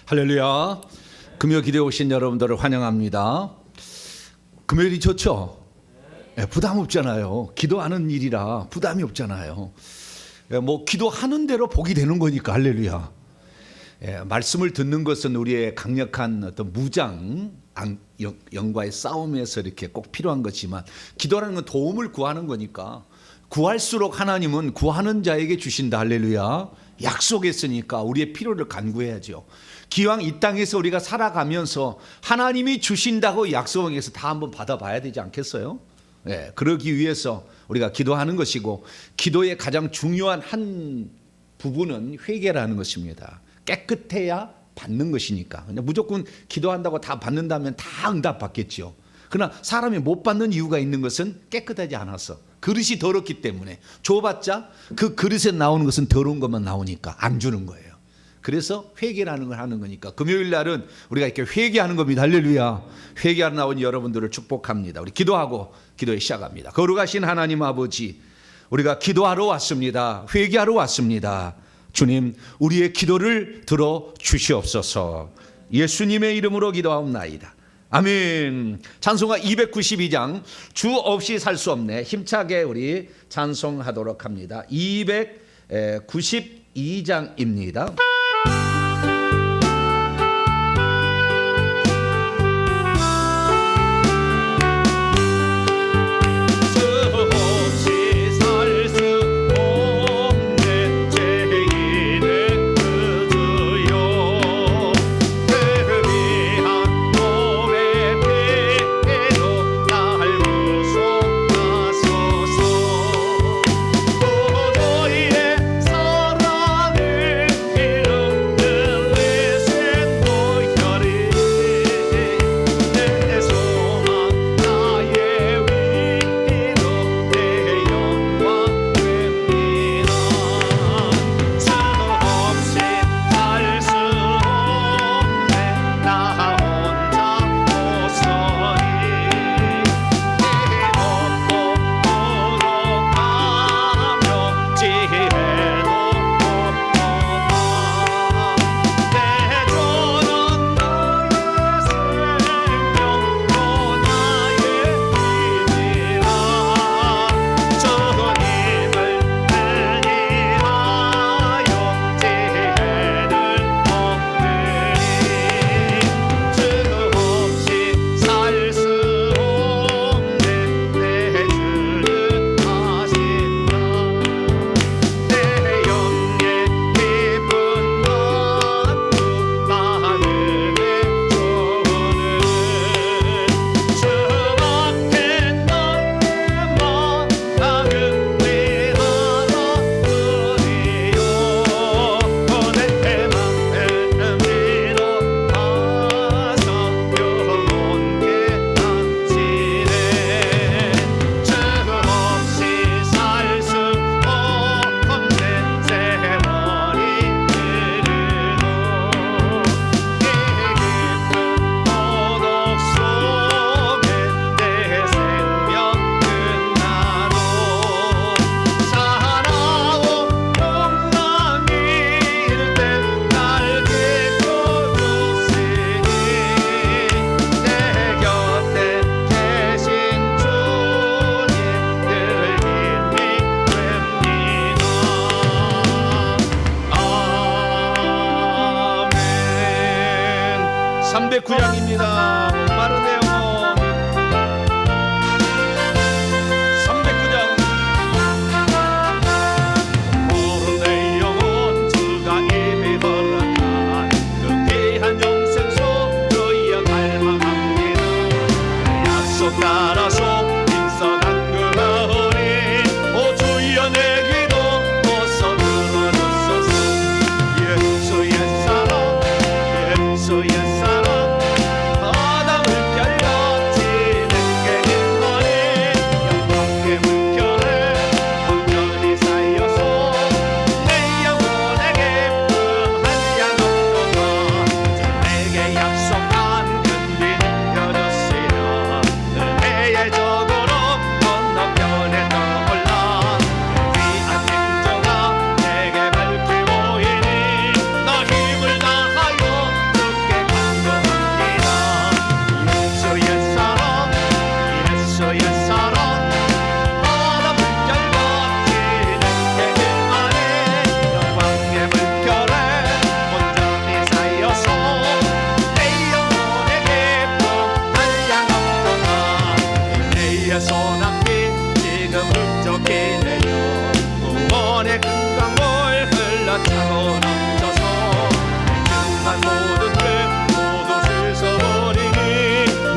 할렐루야. 금요 기도에 오신 여러분들을 환영합니다. 금요일이 좋죠? 네, 부담 없잖아요. 기도하는 일이라 부담이 없잖아요. 뭐 기도하는 대로 복이 되는 거니까. 할렐루야. 말씀을 듣는 것은 우리의 강력한 어떤 무장 영과의 싸움에서 이렇게 꼭 필요한 것이지만, 기도라는 건 도움을 구하는 거니까 구할수록 하나님은 구하는 자에게 주신다. 할렐루야. 약속했으니까 우리의 필요를 간구해야죠. 기왕 이 땅에서 우리가 살아가면서 하나님이 주신다고 약속해서 다 한번 받아봐야 되지 않겠어요? 네, 그러기 위해서 우리가 기도하는 것이고, 기도의 가장 중요한 한 부분은 회개라는 것입니다. 깨끗해야 받는 것이니까. 무조건 기도한다고 다 받는다면 다 응답받겠죠. 그러나 사람이 못 받는 이유가 있는 것은 깨끗하지 않아서, 그릇이 더럽기 때문에. 줘봤자 그 그릇에 나오는 것은 더러운 것만 나오니까 안 주는 거예요. 그래서 회개라는 걸 하는 거니까 금요일 날은 우리가 이렇게 회개하는 겁니다. 할렐루야. 회개하러 나온 여러분들을 축복합니다. 우리 기도하고 기도에 시작합니다. 거룩하신 하나님 아버지, 우리가 기도하러 왔습니다. 회개하러 왔습니다. 주님, 우리의 기도를 들어 주시옵소서. 예수님의 이름으로 기도하옵나이다. 아멘. 찬송가 292장 주 없이 살 수 없네. 힘차게 우리 찬송하도록 합니다. 292장입니다.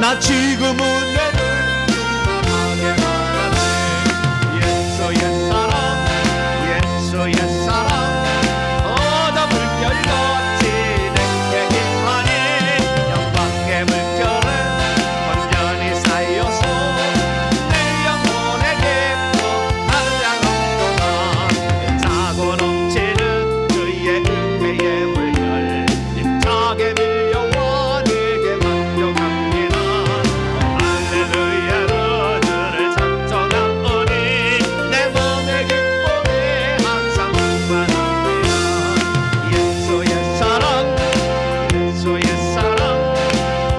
나 지금 은혜를 충만하게 받았네. 예수 옛사람 예수 옛사람 어둠 물결같이 내게 임하니 영광의 물결을 온전히 쌓여서 내 영혼에 깊고 한량없도다. 차고 넘치는 주의 은혜의 물결 힘차게 밀려와 내게 만족합니다. 할렐루야로 주를 찬송하오니 내 몸의 기쁨에 항상 충만합니다. 예수 옛사람 예수 옛사람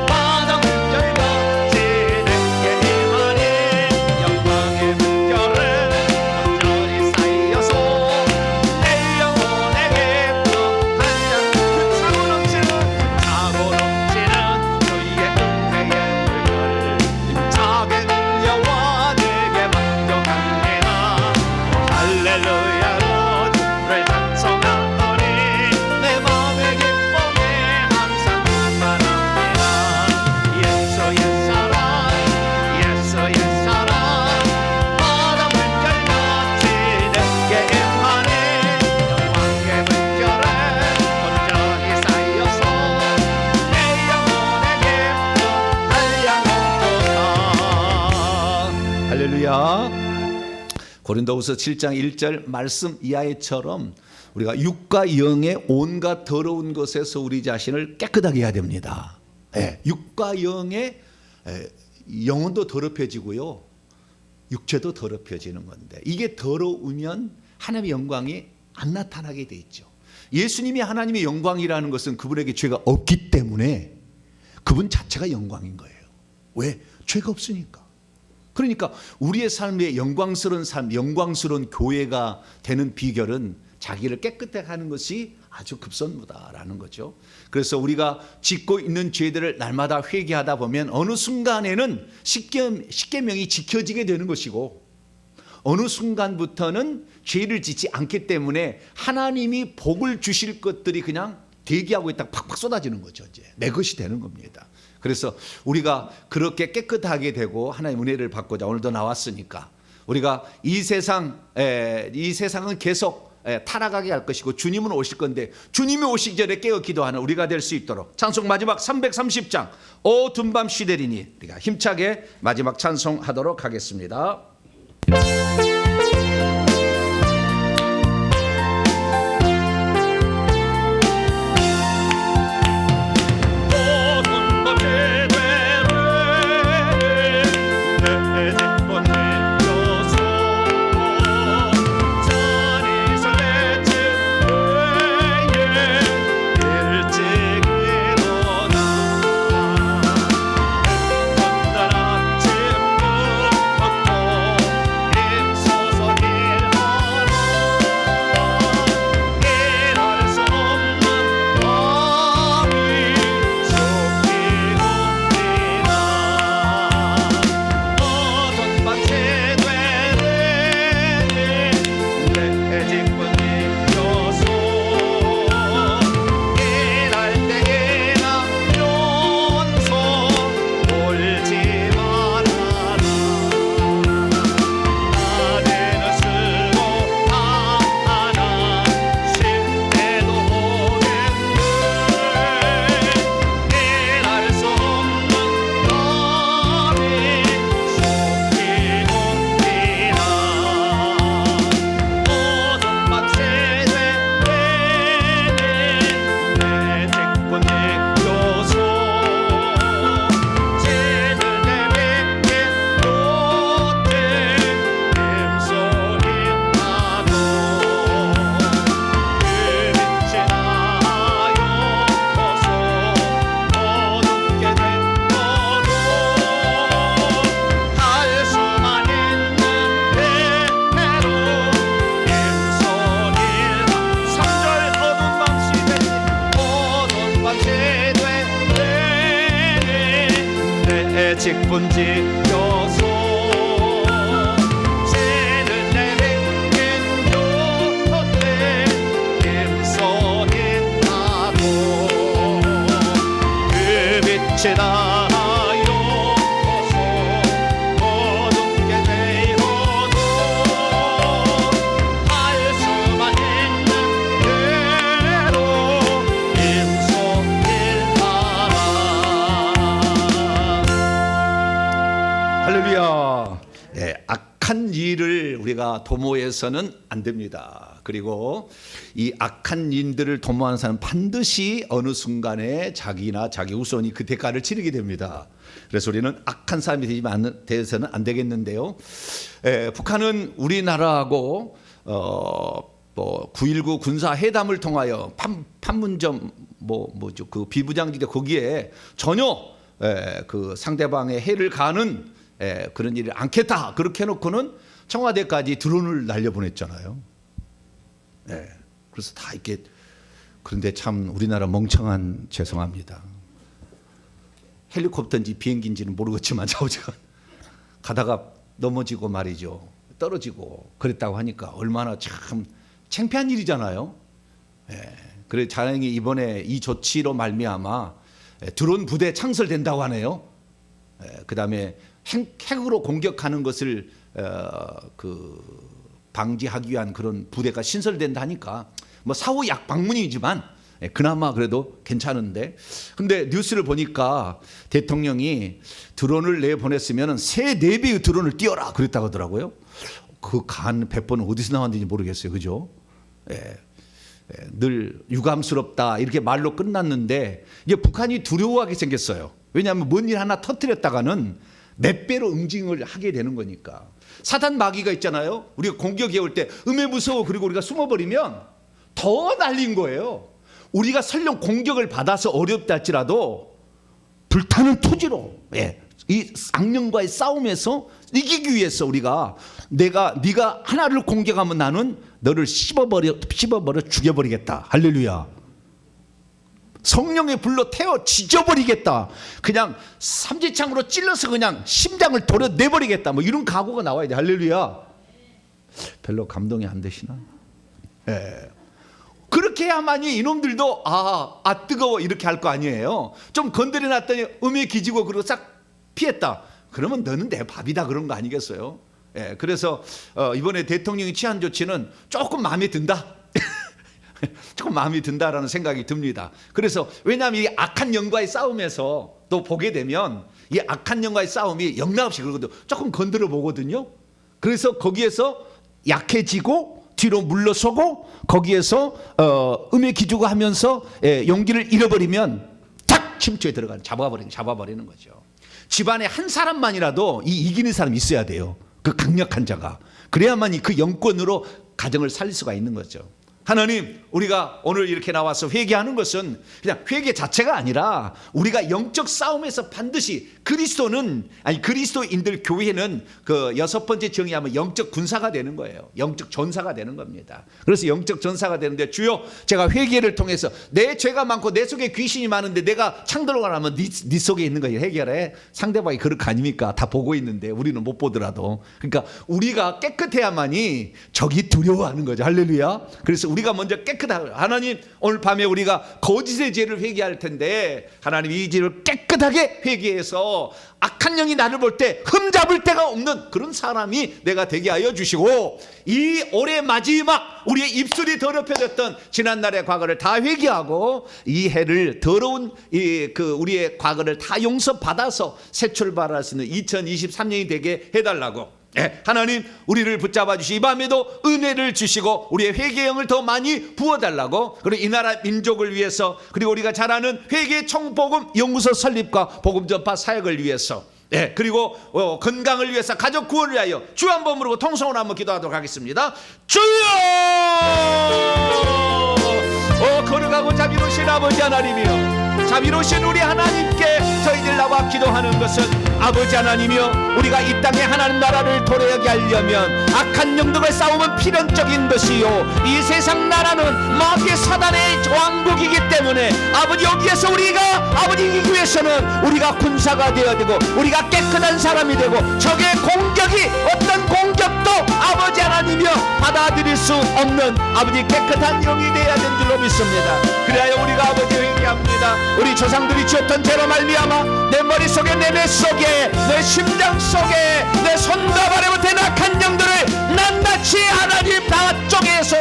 바다 물결같이 내게 임하니 영광의 물결을 온전히 쌓여서 내 영혼에 깊고 한량 그 차고 넘치는 주의 은혜의 물결 힘차게 밀려와 내게 만족합니다. 할렐루야로 주를 찬송하오니 내 마음의 기쁨에 항상 충만합니다. 예수 옛사람 예수 옛사람 바다 물결같이 내게 임하니 영광의 물결을 온전히 쌓여서 내 영혼에 깊고 한량없도다. 할렐루야. 고린도후서 7장 1절 말씀 이하에처럼 우리가 육과 영의 온갖 더러운 것에서 우리 자신을 깨끗하게 해야 됩니다. 예, 육과 영의 영혼도 더럽혀지고요, 육체도 더럽혀지는 건데 이게 더러우면 하나님의 영광이 안 나타나게 돼 있죠. 예수님이 하나님의 영광이라는 것은 그분에게 죄가 없기 때문에 그분 자체가 영광인 거예요. 왜? 죄가 없으니까. 그러니까 우리의 삶에 영광스러운 삶, 영광스러운 교회가 되는 비결은 자기를 깨끗하게 하는 것이 아주 급선무다라는 거죠. 그래서 우리가 짓고 있는 죄들을 날마다 회개하다 보면 어느 순간에는 십계명이 지켜지게 되는 것이고 어느 순간부터는 죄를 짓지 않기 때문에 하나님이 복을 주실 것들이 그냥 대기하고 있다가 팍팍 쏟아지는 거죠. 이제 내 것이 되는 겁니다. 그래서 우리가 그렇게 깨끗하게 되고 하나님의 은혜를 받고자 오늘도 나왔으니까 우리가 이 세상은 계속 타락하게 할 것이고 주님은 오실 건데 주님이 오시기 전에 깨어 기도하는 우리가 될 수 있도록 찬송 마지막 330장 오 둔밤 시대리니 우리가 힘차게 마지막 찬송하도록 하겠습니다. 직분지어서 새는 내뱉는 요때 힘써 있다고 그 빛이 나요 악한 일을 우리가 도모해서는 안 됩니다. 그리고 이 악한 일들을 도모하는 사람은 반드시 어느 순간에 자기나 자기 후손이 그 대가를 치르게 됩니다. 그래서 우리는 악한 사람이 되어서는 안 되겠는데요. 북한은 우리나라하고 9.19 군사 회담을 통하여 판문점 뭐죠 그 비무장지대 거기에 전혀 그 상대방의 해를 가하는 그런 일을 않겠다 그렇게 해놓고는 청와대까지 드론을 날려보냈잖아요. 그래서 다 이렇게 그런데 참 우리나라 멍청한 죄송합니다. 헬리콥터인지 비행기인지는 모르겠지만 좌우지간 가다가 넘어지고 말이죠. 떨어지고 그랬다고 하니까 얼마나 참 창피한 일이잖아요. 그래 다행히 이번에 이 조치로 말미암아 드론 부대 창설된다고 하네요. 그다음에 핵으로 공격하는 것을 방지하기 위한 그런 부대가 신설된다 하니까 뭐 사후 약방문이지만 그나마 그래도 괜찮은데, 근데 뉴스를 보니까 대통령이 드론을 내보냈으면 3-4배의 드론을 띄워라 그랬다고 하더라고요. 그 간 100번은 어디서 나왔는지 모르겠어요. 그죠? 늘 유감스럽다 이렇게 말로 끝났는데 이제 북한이 두려워하게 생겼어요. 왜냐하면 뭔 일 하나 터뜨렸다가는 몇 배로 응징을 하게 되는 거니까. 사단 마귀가 있잖아요. 우리가 공격해 올 때 무서워 그리고 우리가 숨어버리면 더 날린 거예요. 우리가 설령 공격을 받아서 어렵다 할지라도 불타는 투지로 이 악령과의 싸움에서 이기기 위해서 우리가 네가 하나를 공격하면 나는 너를 씹어버려 죽여버리겠다. 할렐루야. 성령의 불로 태워 지져버리겠다. 그냥 삼지창으로 찔러서 그냥 심장을 도려내버리겠다. 뭐 이런 각오가 나와야 돼. 할렐루야. 별로 감동이 안 되시나? 그렇게 해야만이 이놈들도 뜨거워 이렇게 할 거 아니에요. 좀 건드려 놨더니 기지고 그러고 싹 피했다. 그러면 너는 내 밥이다 그런 거 아니겠어요? 그래서 이번에 대통령이 취한 조치는 조금 마음에 든다. 조금 마음이 든다라는 생각이 듭니다. 그래서 왜냐하면 이 악한 영과의 싸움에서 또 보게 되면 이 악한 영과의 싸움이 영락없이 그러거든요. 조금 건드려 보거든요. 그래서 거기에서 약해지고 뒤로 물러서고 거기에서 기주고 하면서 용기를 잃어버리면 탁 침투에 잡아버리는 거죠. 집안에 한 사람만이라도 이기는 사람이 있어야 돼요. 그 강력한 자가. 그래야만 그 영권으로 가정을 살릴 수가 있는 거죠. 하나님, 우리가 오늘 이렇게 나와서 회개하는 것은 그냥 회개 자체가 아니라 우리가 영적 싸움에서 반드시 그리스도인들 교회는 그 6번째 정의하면 영적 군사가 되는 거예요. 영적 전사가 되는 겁니다. 그래서 영적 전사가 되는데 주여 제가 회개를 통해서 내 죄가 많고 내 속에 귀신이 많은데 내가 창들어가 하면 네 속에 있는 거예요. 해결해. 상대방이 그렇게 아닙니까? 다 보고 있는데 우리는 못 보더라도. 그러니까 우리가 깨끗해야만이 적이 두려워하는 거죠. 할렐루야. 그래서 우리가 먼저 깨끗하고 하나님 오늘 밤에 우리가 거짓의 죄를 회개할 텐데 하나님 이 죄를 깨끗하게 회개해서 악한 영이 나를 볼 때 흠잡을 데가 없는 그런 사람이 내가 되게 하여 주시고 이 올해 마지막 우리의 입술이 더럽혀졌던 지난날의 과거를 다 회개하고 이 해를 더러운 우리의 과거를 다 용서받아서 새 출발할 수 있는 2023년이 되게 해달라고 하나님 우리를 붙잡아 주시 이 밤에도 은혜를 주시고 우리의 회개의 영을 더 많이 부어달라고 그리고 이 나라 민족을 위해서 그리고 우리가 잘 아는 회개 청복음 연구소 설립과 복음 전파 사역을 위해서 그리고 건강을 위해서 가족 구원을 위하여 주 한 번 부르고 통성으로 한번 기도하도록 하겠습니다. 주여 거룩하고 자비로우신 아버지 하나님이여 자비로우신 우리 하나님께 저희들 나와 기도하는 것은 아버지 하나님이여 우리가 이 땅에 하나님 나라를 도래하게 하려면 악한 영들과의 싸움은 필연적인 것이요 이 세상 나라는 마귀의 사단의 왕국이기 때문에 아버지 여기에서 우리가 아버지 이기기 위해서는 우리가 군사가 되어야 되고 우리가 깨끗한 사람이 되고 적의 공격이 어떤 공격도 아버지 하나님이여 받아들일 수 없는 아버지 깨끗한 영이 되어야 되는 줄로 믿습니다. 그래야 우리가 아버지 회개합니다. 우리 조상들이 지었던 죄로 말미암아 내 머릿속에 내 뇌 속에 내 심장 속에 내 손과 발에 못해 악한 영들을 낱낱이 하나님 다 쪼개서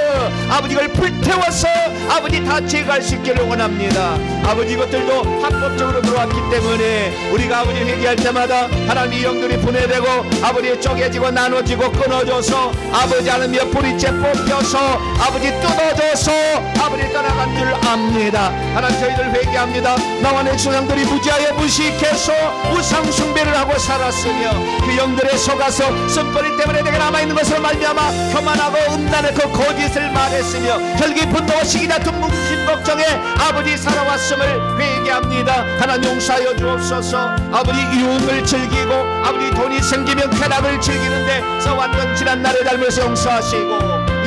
아버지 이걸 불태워서 아버지 다 제거할 수 있기를 원합니다. 아버지 이것들도 합법적으로 들어왔기 때문에 우리가 아버지 회개할 때마다 하나님의 영들이 분해되고 아버지 쪼개지고 나눠지고 끊어져서 아버지 하나님의 뿌리째 뽑혀서 아버지 뜯어져서 아버지 떠나간 줄 압니다. 하나님 저희들 회개합니다. 나와 내 조상들이 무지하여 무식해서 우상 숭배를 하고 살았으며 그 영들에 속아서 쓴거리 때문에 내게 남아있는 것을 말미암아 교만하고 음란하고 거짓을 말했으며 혈기 분노와 시기 다툼 뭉심 걱정에 아버지 살아왔음을 회개합니다. 하나님 용서하여 주옵소서. 아버지 유흥을 즐기고 아버지 돈이 생기면 쾌락을 즐기는데 써왔던 지난 날의 잘못을 용서하시고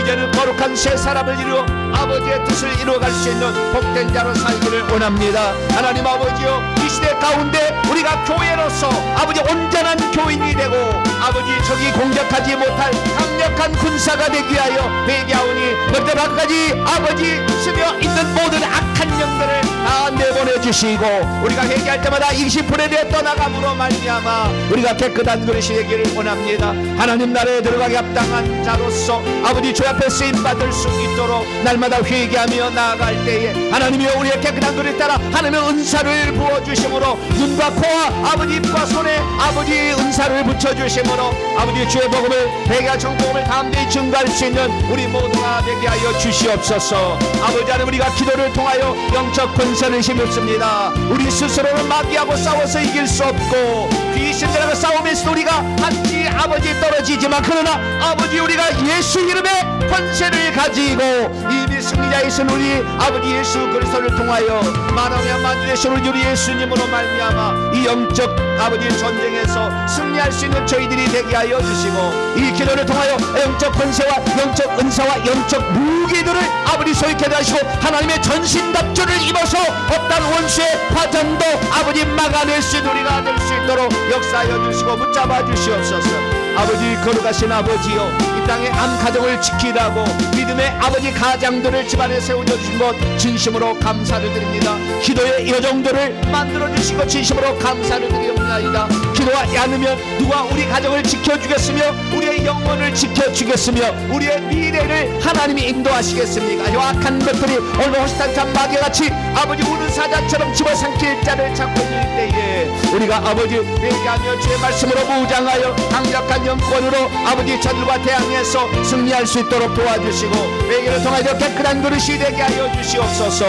이제는 거룩한 새 사람을 이루어 아버지의 뜻을 이루어갈 수 있는 복된 자로 살기를 원합니다. 하나님 아버지여 이 시대 가운데 우리가 교회로서 아버지 온전한 교인이 되고 아버지 적이 공격하지 못할 강력한 군사가 되기 위하여 회개하오니 너희들 앞까지 아버지 스며 있는 모든 악한 영들을 다 내보내 주시고 우리가 회개할 때마다 20분에 대해 떠나감으로 말미암아 우리가 깨끗한 그릇이 되기를 원합니다. 하나님 나라에 들어가기 합당한 자로서 아버지 주 앞에 쓰임받을 수 있도록 날마다 회개하며 나아갈 때에 하나님이여 우리의 깨끗한 그릇 따라 하나님의 은사를 부어주심으로 눈과 코와 아버지 입과 손에 아버지 은사를 붙여주심으로 아버지 주의 복음을 회개와 정복음을 담대히 증거할 수 있는 우리 모두가 되게 하여 주시옵소서. 아버지 하나님 우리가 기도를 통하여 영적 권세를 힘입습니다. 우리 스스로는 마귀하고 싸워서 이길 수 없고 귀신들하고 싸우면서 우리가 한지 아버지 떨어지지만 그러나 아버지 우리가 예수 이름의 권세를 가지고 이미 승리자이신 우리 아버지 예수 그리스도를 통하여 만왕의 만주되신 우리 예수님으로 말미암아 이 영적 아버지 전쟁에서 승리할 수 있는 저희들이 되게 하여 주시고 이 기도를 통하여 영적 권세와 영적 은사와 영적 무기들을 아버지 소유케 하시고 하나님의 전신갑주를 입어서 어떤 원수의 화전도 아버지 막아낼 수 있는 우리가 될 수 있도록 역사하여 주시고 붙잡아 주시옵소서. 아버지 거룩하신 아버지여 이 땅의 한 가정을 지키라고 믿음의 아버지 가장들을 집안에 세워주신 것 진심으로 감사를 드립니다. 기도의 여정들을 만들어주시고 진심으로 감사를 드립니다. 기도하지 않으면 누가 우리 가정을 지켜주겠으며 우리의 영혼을 지켜주겠으며 우리의 미래를 하나님이 인도하시겠습니까? 요악한 것들이 오늘 호시탄탄 마귀같이 아버지 우는 사자처럼 집어삼킬 자를 찾고 있을 때에 우리가 아버지 회개하며 주의 말씀으로 무장하여 강력한 영권으로 아버지 저들과 대항해서 승리할 수 있도록 도와주시고 회개를 통하여 깨끗한 그릇이 되게 하여 주시옵소서.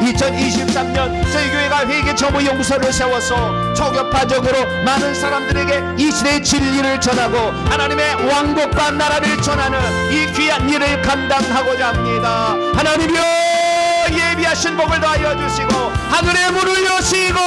2023년 저희 교회가 회개 정보 연구소를 세워서 초교파적으로 많은 사람들에게 이 시대의 진리를 전하고 하나님의 왕국과 나라를 전하는 이 귀한 일을 감당하고자 합니다. 하나님이여 예비하신 복을 더하여 주시고 하늘의 문을 여시고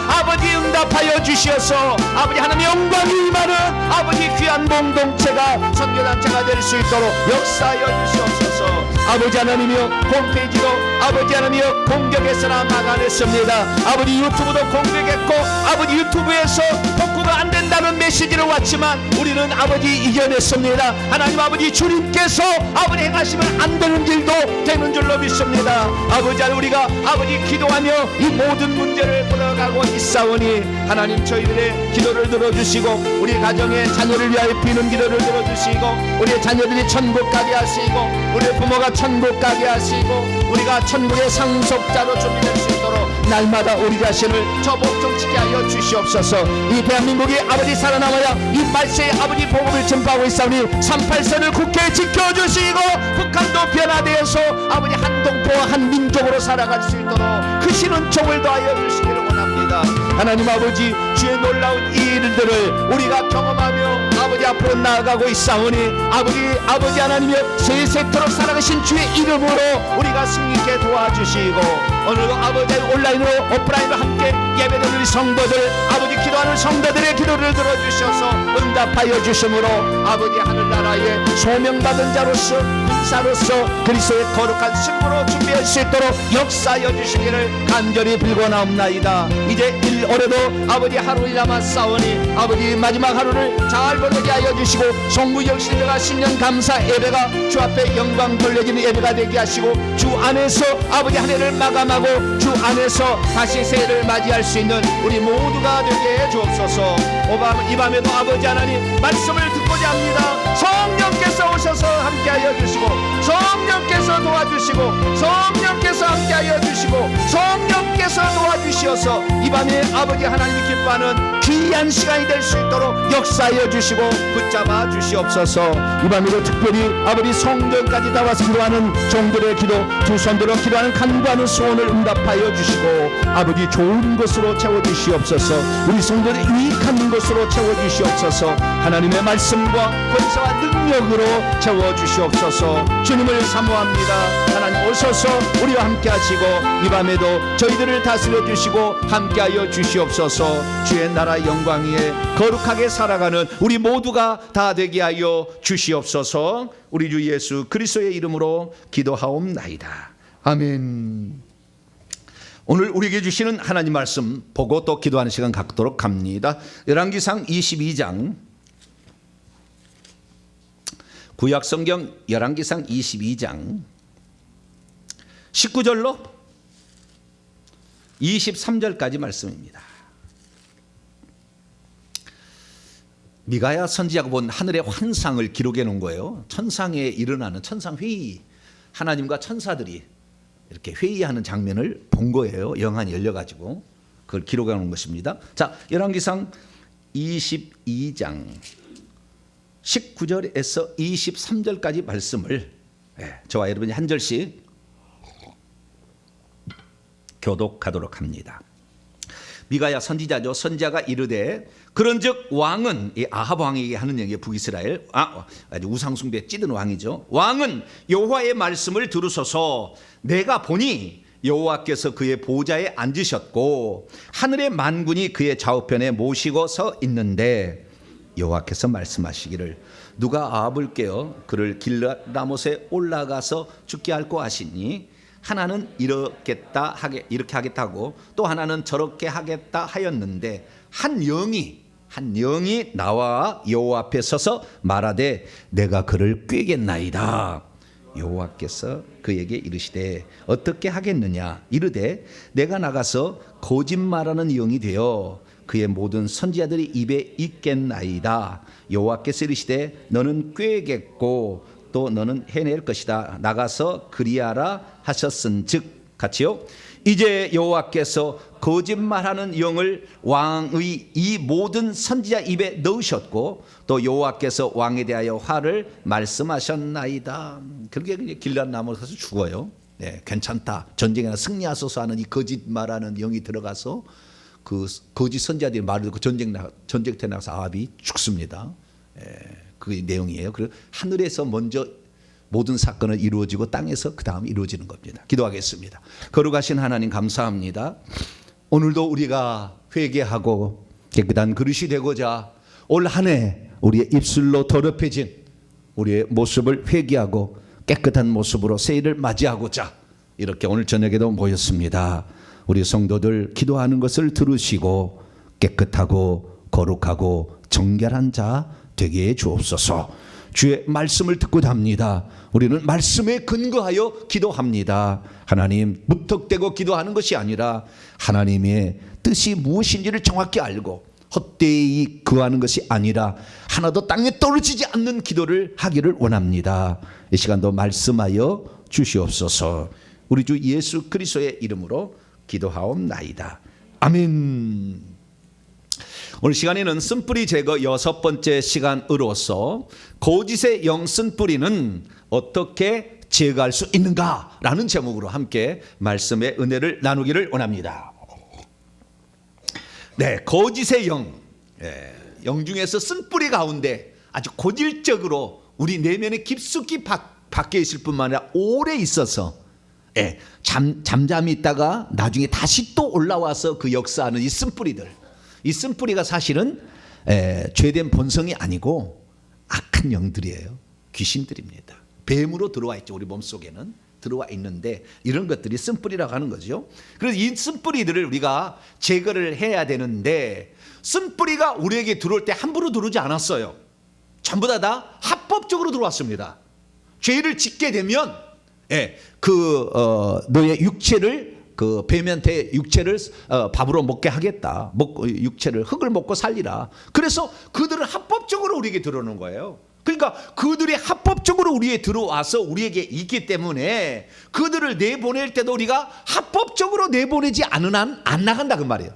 아버지 응답하여 주시어서 아버지 하나님의 영광이 임하는 아버지 귀한 공동체가 선교단체가 될 수 있도록 역사하여 주시옵소서. 아버지 하나님이여 홈페이지도 아버지 하나님이여 공격해서나 막아냈습니다. 아버지 유튜브도 공격했고 아버지 유튜브에서 복구가 안 된다는 메시지를 왔지만 우리는 아버지 이겨냈습니다. 하나님 아버지 주님께서 아버지 행하시면 안 되는 일도 되는 줄로 믿습니다. 아버지 하나님 우리가 아버지 기도하며 이 모든 문제를 풀어가고 있사오니 하나님 저희들의 기도를 들어주시고 우리 가정의 자녀를 위하여 비는 기도를 들어주시고 우리의 자녀들이 천국 가게 하시고 우리 부모가 천국 가게 하시고 우리가 천국의 상속자로 준비될 수 있도록 날마다 우리 자신을 저 복종시게 하여 주시옵소서. 이 대한민국이 아버지 살아남아야 이 말세의 아버지 복음을 전파하고 있사오니 38선을 굳게 지켜주시고 북한도 변화되어서 아버지 한 동포와 한 민족으로 살아갈 수 있도록 그 신은 총을 더하여 주시기를 원합니다. 하나님 아버지 주의 놀라운 이 일들을 우리가 경험하며 아버지 앞으로 나아가고 있사오니 아버지 하나님이여 세세토록 살아가신 주의 이름으로 우리가 승리케 도와주시고 오늘도 아버지 온라인으로 오프라인으로 함께 예배드리는 우리 성도들 아버지 기도하는 성도들의 기도를 들어주셔서 응답하여 주심으로 아버지 하늘나라의 소명받은 자로서 군사로서 그리스도의 거룩한 승부로 준비할 수 있도록 역사하여 주시기를 간절히 빌고나옵나이다. 이제 올해도 아버지 하루 남았사오니 아버지 마지막 하루를 잘 보내게 하여 주시고 송구영신대가 신년 감사 예배가 주 앞에 영광 돌려지는 예배가 되게 하시고 주 안에서 아버지 한 해를 마감하고 주 안에서 다시 새해를 맞이할 수 있는 우리 모두가 되게 해 주옵소서. 이 밤에도 아버지 하나님 말씀을 듣고자 합니다. 성령께서 오셔서 함께하여 주시고, 성령께서 도와주시고, 성령께서 함께하여 주시고, 성령께서 도와주시어서 이 밤에 아버지 하나님이 기뻐하는 귀한 시간이 될 수 있도록 역사하여 주시고 붙잡아 주시옵소서. 이 밤에도 특별히 아버지 성전까지 나와서 기도하는 종들의 기도, 두 손 들어 기도하는 간구하는 소원을 응답하여 주시고, 아버지 좋은 것으로 채워주시옵소서. 우리 성도들의 유익한 것으로 채워주시옵소서. 하나님의 말씀과 권세와 능력으로 채워주시옵소서. 주님을 사모합니다. 하나님 오셔서 우리와 함께 하시고 이 밤에도 저희들을 다스려 주시고 함께하여 주시옵소서. 주의 나라 영광 위에 거룩하게 살아가는 우리 모두가 다 되게 하여 주시옵소서. 우리 주 예수 그리스도의 이름으로 기도하옵나이다. 아멘. 오늘 우리에게 주시는 하나님 말씀 보고 또 기도하는 시간 갖도록 합니다. 열왕기상 22장, 구약성경 열왕기상 22장 19절로 23절까지 말씀입니다. 미가야 선지자가 본 하늘의 환상을 기록해 놓은 거예요. 천상에 일어나는 천상회의, 하나님과 천사들이 이렇게 회의하는 장면을 본 거예요. 영안이 열려가지고 그걸 기록해 놓은 것입니다. 자, 열왕기상 22장 19절에서 23절까지 말씀을 저와 여러분이 한 절씩 교독하도록 합니다. 미가야 선지자죠. 선지자가 이르되 그런즉 왕은, 이 아합 왕에게 하는 얘기예요. 북이스라엘 아주 우상숭배에 찌든 왕이죠. 왕은 여호와의 말씀을 들으소서. 내가 보니 여호와께서 그의 보좌에 앉으셨고 하늘의 만군이 그의 좌우편에 모시고 서 있는데, 여호와께서 말씀하시기를 누가 아합을 깨어 그를 길앗라못에 올라가서 죽게 할고 하시니, 하나는 이렇게 하겠다 하고 또 하나는 저렇게 하겠다 하였는데, 한 영이 나와 여호와 앞에 서서 말하되 내가 그를 꾀겠나이다. 여호와께서 그에게 이르시되 어떻게 하겠느냐. 이르되 내가 나가서 거짓말하는 영이 되어 그의 모든 선지자들이 입에 있겠나이다. 여호와께서 이르시되 너는 꾀겠고 또 너는 해낼 것이다. 나가서 그리하라 하셨은즉, 같이요. 이제 여호와께서 거짓말하는 영을 왕의 이 모든 선지자 입에 넣으셨고 또 여호와께서 왕에 대하여 화를 말씀하셨나이다. 그렇게 길앗나무에서 죽어요. 네, 괜찮다. 전쟁에나 승리하소서 하는 이 거짓말하는 영이 들어가서 그 거짓 선지자들이 말을 듣고 전쟁터에 나가서 아합이 죽습니다. 그 내용이에요. 그리고 하늘에서 먼저 모든 사건은 이루어지고 땅에서 그 다음 이루어지는 겁니다. 기도하겠습니다. 거룩하신 하나님 감사합니다. 오늘도 우리가 회개하고 깨끗한 그릇이 되고자 올 한 해 우리의 입술로 더럽혀진 우리의 모습을 회개하고 깨끗한 모습으로 새해를 맞이하고자 이렇게 오늘 저녁에도 모였습니다. 우리 성도들 기도하는 것을 들으시고 깨끗하고 거룩하고 정결한 자 되게 해 주옵소서. 주의 말씀을 듣고자 합니다. 우리는 말씀에 근거하여 기도합니다. 하나님, 무턱대고 기도하는 것이 아니라 하나님의 뜻이 무엇인지를 정확히 알고 헛되이 구하는 것이 아니라 하나도 땅에 떨어지지 않는 기도를 하기를 원합니다. 이 시간도 말씀하여 주시옵소서. 우리 주 예수 그리스도의 이름으로 기도하옵나이다. 아멘. 오늘 시간에는 쓴뿌리 제거 6번째 시간으로서 거짓의 영 쓴뿌리는 어떻게 제거할 수 있는가라는 제목으로 함께 말씀의 은혜를 나누기를 원합니다. 네, 거짓의 영, 영 중에서 쓴뿌리 가운데 아주 고질적으로 우리 내면에 깊숙이 박혀 있을 뿐만 아니라 오래 있어서 잠잠히 있다가 나중에 다시 또 올라와서 그 역사하는 이 쓴뿌리들, 이 쓴뿌리가 사실은 죄된 본성이 아니고 악한 영들이에요. 귀신들입니다. 뱀으로 들어와 있죠. 우리 몸속에는 들어와 있는데 이런 것들이 쓴뿌리라고 하는 거죠. 그래서 이 쓴뿌리들을 우리가 제거를 해야 되는데, 쓴뿌리가 우리에게 들어올 때 함부로 들어오지 않았어요. 전부 다 합법적으로 들어왔습니다. 죄를 짓게 되면 너의 육체를 그 뱀한테 육체를 밥으로 먹게 하겠다. 육체를 흙을 먹고 살리라. 그래서 그들은 합법적으로 우리에게 들어오는 거예요. 그러니까 그들이 합법적으로 우리에 들어와서 우리에게 있기 때문에 그들을 내보낼 때도 우리가 합법적으로 내보내지 않은 한 안 나간다 그 말이에요.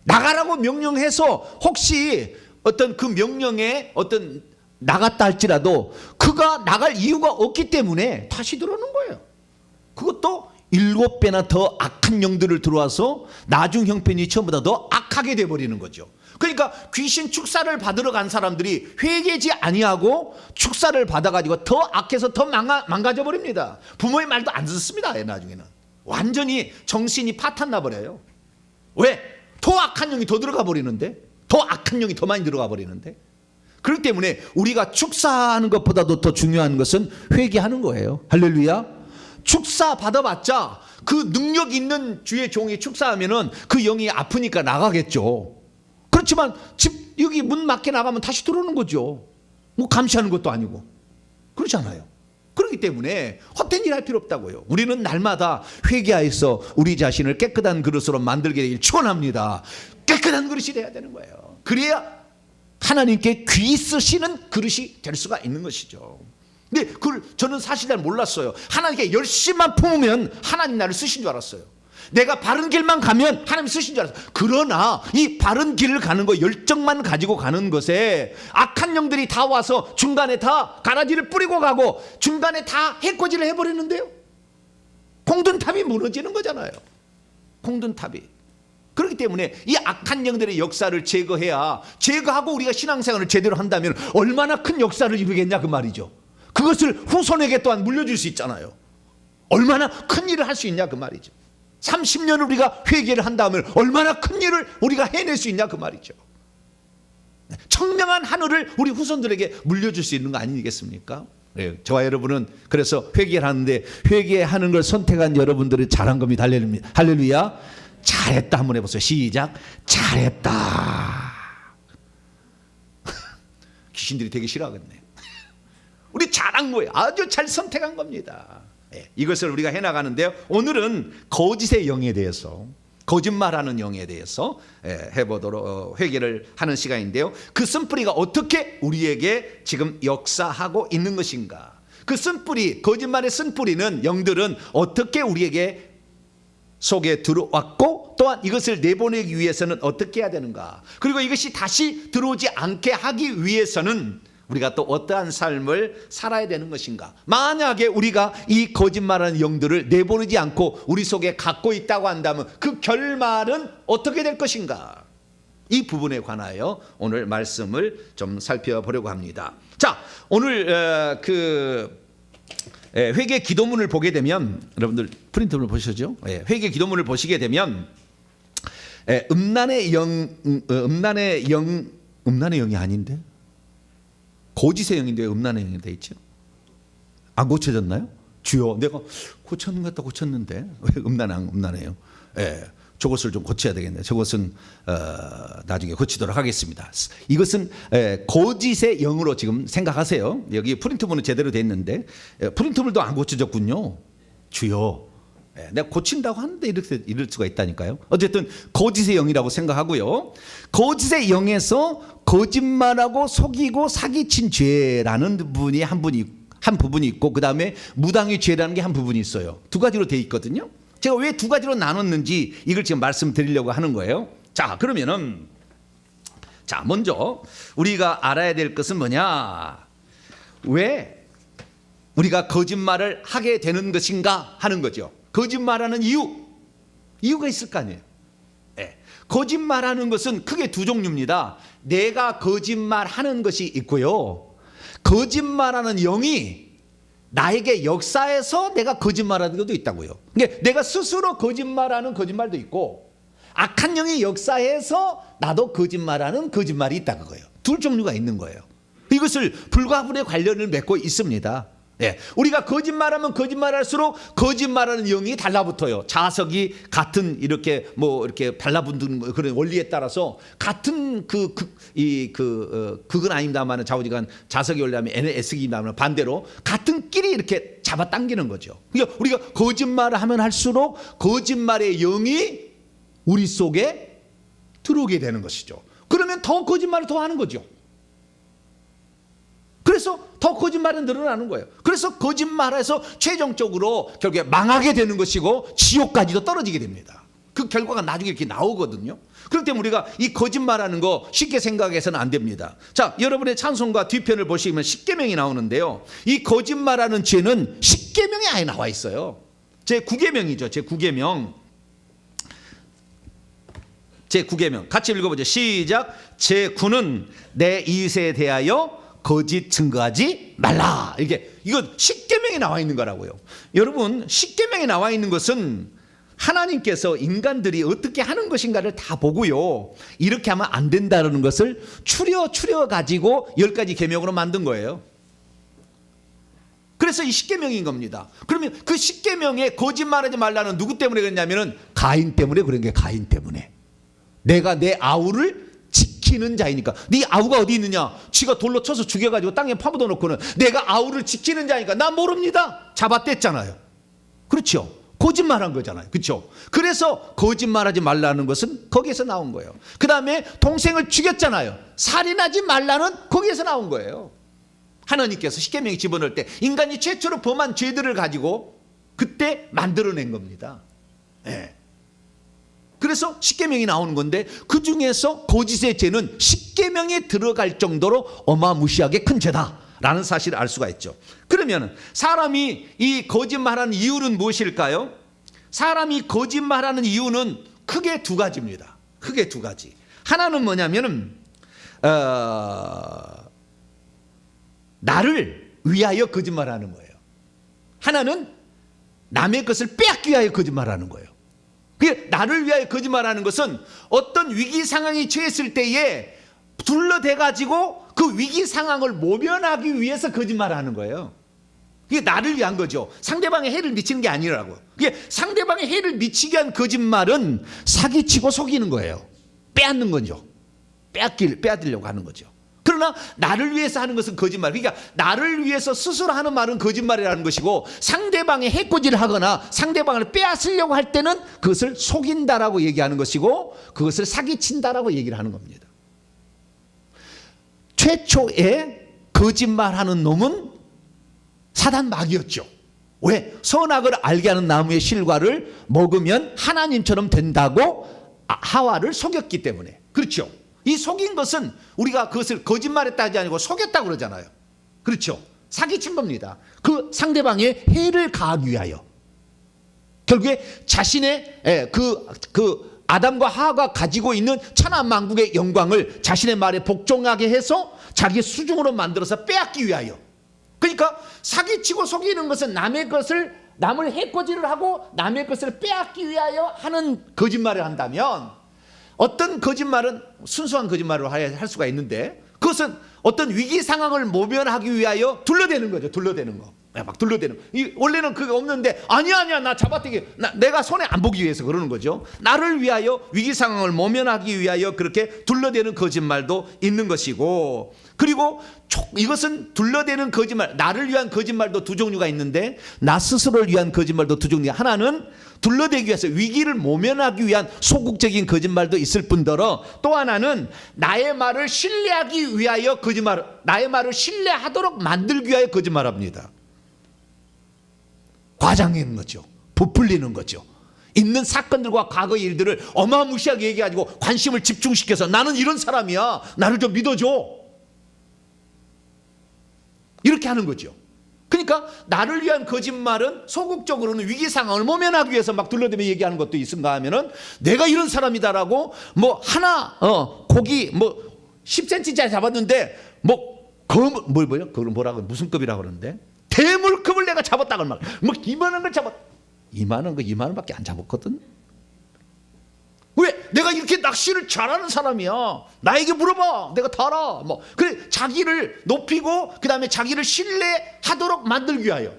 나가라고 명령해서 혹시 어떤 그 명령에 어떤 나갔다 할지라도 그가 나갈 이유가 없기 때문에 다시 들어오는 거예요. 그것도 7배나 더 악한 영들을 들어와서 나중 형편이 처음보다 더 악하게 돼버리는 거죠. 그러니까 귀신 축사를 받으러 간 사람들이 회개지 아니하고 축사를 받아가지고 더 악해서 더 망가져 버립니다. 부모의 말도 안 듣습니다. 나중에는 완전히 정신이 파탄 나버려요. 왜? 더 악한 영이 더 들어가 버리는데, 더 악한 영이 더 많이 들어가 버리는데. 그렇기 때문에 우리가 축사하는 것보다도 더 중요한 것은 회개하는 거예요. 할렐루야. 축사 받아봤자 그 능력 있는 주의 종이 축사하면은 그 영이 아프니까 나가겠죠. 그렇지만 집 여기 문 밖에 나가면 다시 들어오는 거죠. 뭐 감시하는 것도 아니고. 그렇잖아요. 그렇기 때문에 헛된 일 할 필요 없다고요. 우리는 날마다 회개하여서 우리 자신을 깨끗한 그릇으로 만들게 되길 축원합니다. 깨끗한 그릇이 돼야 되는 거예요. 그래야 하나님께 귀 쓰시는 그릇이 될 수가 있는 것이죠. 근데 그걸 저는 사실 잘 몰랐어요. 하나님께 열심만 품으면 하나님 나를 쓰신 줄 알았어요. 내가 바른 길만 가면 하나님 쓰신 줄 알았어요. 그러나 이 바른 길을 가는 거, 열정만 가지고 가는 것에 악한 영들이 다 와서 중간에 다 가라지를 뿌리고 가고 중간에 다 해코지를 해버리는데요. 공든탑이 무너지는 거잖아요. 공든탑이. 그렇기 때문에 이 악한 영들의 역사를 제거하고 우리가 신앙생활을 제대로 한다면 얼마나 큰 역사를 이루겠냐 그 말이죠. 그것을 후손에게 또한 물려줄 수 있잖아요. 얼마나 큰 일을 할 수 있냐 그 말이죠. 30년을 우리가 회개를 한다면 얼마나 큰 일을 우리가 해낼 수 있냐 그 말이죠. 청명한 하늘을 우리 후손들에게 물려줄 수 있는 거 아니겠습니까? 네, 저와 여러분은 그래서 회개를 하는데 회개하는 걸 선택한 여러분들이 잘한 겁니다. 할렐루야. 잘했다 한번 해보세요. 시작. 잘했다. 귀신들이 되게 싫어하겠네. 우리 잘한 거예요. 아주 잘 선택한 겁니다. 예, 이것을 우리가 해나가는데요. 오늘은 거짓의 영에 대해서, 거짓말하는 영에 대해서 해보도록 회개를 하는 시간인데요. 그 쓴뿌리가 어떻게 우리에게 지금 역사하고 있는 것인가? 그 쓴뿌리, 거짓말의 쓴뿌리는 영들은 어떻게 우리에게 속에 들어왔고 또한 이것을 내보내기 위해서는 어떻게 해야 되는가? 그리고 이것이 다시 들어오지 않게 하기 위해서는 우리가 또 어떠한 삶을 살아야 되는 것인가? 만약에 우리가 이 거짓말하는 영들을 내보내지 않고 우리 속에 갖고 있다고 한다면 그 결말은 어떻게 될 것인가? 이 부분에 관하여 오늘 말씀을 좀 살펴보려고 합니다. 자, 오늘 회개 기도문을 보게 되면 여러분들 프린트를 보시죠. 회개 기도문을 보시게 되면 음란의 영이 아닌데 거짓의 영인데 음란의 영이 돼 있죠. 안 고쳐졌나요? 주여, 내가 고쳤는 것 같다 고쳤는데 왜 음란해요? 저것을 좀 고쳐야 되겠네요. 저것은 나중에 고치도록 하겠습니다. 이것은 거짓의 영으로 지금 생각하세요. 여기 프린트문은 제대로 돼 있는데 프린트문도 안 고쳐졌군요. 주여, 내가 고친다고 하는데 이럴 수가 있다니까요. 어쨌든 거짓의 영이라고 생각하고요. 거짓의 영에서 거짓말하고 속이고 사기친 죄라는 부분이 한 부분이 있고 그 다음에 무당의 죄라는 게 한 부분이 있어요. 두 가지로 돼 있거든요. 제가 왜 두 가지로 나눴는지 이걸 지금 말씀드리려고 하는 거예요. 자, 그러면은 먼저 우리가 알아야 될 것은 뭐냐? 왜 우리가 거짓말을 하게 되는 것인가 하는 거죠. 거짓말하는 이유가 있을 거 아니에요. 거짓말하는 것은 크게 두 종류입니다. 내가 거짓말하는 것이 있고요. 거짓말하는 영이 나에게 역사해서 내가 거짓말하는 것도 있다고요. 그러니까 내가 스스로 거짓말하는 거짓말도 있고 악한 영이 역사해서 나도 거짓말하는 거짓말이 있다 그거예요. 둘 종류가 있는 거예요. 이것을 불과 불의 관련을 맺고 있습니다. 네, 우리가 거짓말하면 거짓말할수록 거짓말하는 영이 달라붙어요. 자석이 같은 이렇게 뭐 이렇게 달라붙는 그런 원리에 따라서 같은 극은 아닙니다만 좌우지간 자석이 원리하면 S기입니다만 반대로 같은 끼리 이렇게 잡아당기는 거죠. 그러니까 우리가 거짓말을 하면 할수록 거짓말의 영이 우리 속에 들어오게 되는 것이죠. 그러면 더 거짓말을 더 하는 거죠. 그래서 더 거짓말은 늘어나는 거예요. 그래서 거짓말해서 최종적으로 결국에 망하게 되는 것이고 지옥까지도 떨어지게 됩니다. 그 결과가 나중에 이렇게 나오거든요. 그렇기 때문에 우리가 이 거짓말하는 거 쉽게 생각해서는 안 됩니다. 자, 여러분의 찬송가 뒤편을 보시면 십계명이 나오는데요. 이 거짓말하는 죄는 십계명에 아예 나와 있어요. 제 9계명이죠. 제 9계명. 제 9계명 같이 읽어보죠. 시작. 제 9는 내 이웃에 대하여 거짓 증거하지 말라. 이건 십계명에 나와 있는 거라고요. 여러분, 십계명에 나와 있는 것은 하나님께서 인간들이 어떻게 하는 것인가를 다 보고요, 이렇게 하면 안 된다는 것을 추려 가지고 10가지 계명으로 만든 거예요. 그래서 이 십계명인 겁니다. 그러면 그 십계명에 거짓말하지 말라는 누구 때문에 그랬냐면은 가인 때문에 그런 게 가인 때문에. 내가 내 아우를 지키는 자이니까. 네 아우가 어디 있느냐? 지가 돌로 쳐서 죽여가지고 땅에 파묻어 놓고는 내가 아우를 지키는 자니까 나 모릅니다. 잡아댔잖아요. 그렇죠? 거짓말한 거잖아요. 그렇죠? 그래서 거짓말하지 말라는 것은 거기에서 나온 거예요. 그 다음에 동생을 죽였잖아요. 살인하지 말라는 거기에서 나온 거예요. 하나님께서 십계명에 집어넣을 때 인간이 최초로 범한 죄들을 가지고 그때 만들어낸 겁니다. 네. 그래서 십계명이 나오는 건데 그 중에서 거짓의 죄는 십계명에 들어갈 정도로 어마무시하게 큰 죄다라는 사실을 알 수가 있죠. 그러면 사람이 이 거짓말하는 이유는 무엇일까요? 사람이 거짓말하는 이유는 크게 두 가지입니다. 크게 두 가지. 하나는 뭐냐면은 나를 위하여 거짓말하는 거예요. 하나는 남의 것을 빼앗기 위하여 거짓말하는 거예요. 나를 위하여 거짓말하는 것은 어떤 위기 상황이 처했을 때에 둘러대가지고 그 위기 상황을 모면하기 위해서 거짓말하는 거예요. 그게 나를 위한 거죠. 상대방에 해를 미치는 게 아니라고. 그게 상대방에 해를 미치게 한 거짓말은 사기치고 속이는 거예요. 빼앗는 거죠. 빼앗으려고 하는 거죠. 그러나 나를 위해서 하는 것은 거짓말. 그러니까 나를 위해서 스스로 하는 말은 거짓말이라는 것이고, 상대방의 해코지를 하거나 상대방을 빼앗으려고 할 때는 그것을 속인다라고 얘기하는 것이고, 그것을 사기친다라고 얘기를 하는 겁니다. 최초에 거짓말하는 놈은 사단 마귀였죠. 왜? 선악을 알게 하는 나무의 실과를 먹으면 하나님처럼 된다고 하와를 속였기 때문에. 그렇죠? 이 속인 것은 우리가 그것을 거짓말했다지 아니고 속였다고 그러잖아요. 그렇죠? 사기친 겁니다. 그 상대방의 해를 가하기 위하여. 결국에 자신의 그 아담과 하와가 가지고 있는 천하만국의 영광을 자신의 말에 복종하게 해서 자기의 수중으로 만들어서 빼앗기 위하여. 그러니까 사기치고 속이는 것은 남을 해코지를 하고 남의 것을 빼앗기 위하여 하는 거짓말을 한다면, 어떤 거짓말은 순수한 거짓말로 할 수가 있는데, 그것은 어떤 위기 상황을 모면하기 위하여 둘러대는 거죠. 둘러대는 거. 막 둘러대는 거. 원래는 그게 없는데 아니야 나 잡아떼기, 내가 손해 안 보기 위해서 그러는 거죠. 나를 위하여 위기 상황을 모면하기 위하여 그렇게 둘러대는 거짓말도 있는 것이고, 그리고 이것은 둘러대는 거짓말, 나를 위한 거짓말도 두 종류가 있는데 나 스스로를 위한 거짓말도 두 종류. 하나는 둘러대기 위해서 위기를 모면하기 위한 소극적인 거짓말도 있을 뿐더러, 또 하나는 나의 말을 신뢰하기 위하여 나의 말을 신뢰하도록 만들기 위하여 거짓말합니다. 과장하는 거죠. 부풀리는 거죠. 있는 사건들과 과거의 일들을 어마무시하게 얘기해가지고 관심을 집중시켜서 나는 이런 사람이야, 나를 좀 믿어줘, 이렇게 하는 거죠. 그러니까 나를 위한 거짓말은 소극적으로는 위기 상황을 모면하기 위해서 막 둘러대며 얘기하는 것도 있은가 하면은, 내가 이런 사람이다라고 뭐 하나 고기 뭐 10cm짜리 잡았는데 그걸 뭐라고 무슨 급이라고 그러는데, 대물급을 내가 잡았다고 막 이만한 걸 이만한 거 2만 원밖에 안 잡았거든. 왜? 내가 이렇게 낚시를 잘하는 사람이야. 나에게 물어봐. 내가 다 알아. 뭐 그래 자기를 높이고 그다음에 자기를 신뢰하도록 만들기 위하여,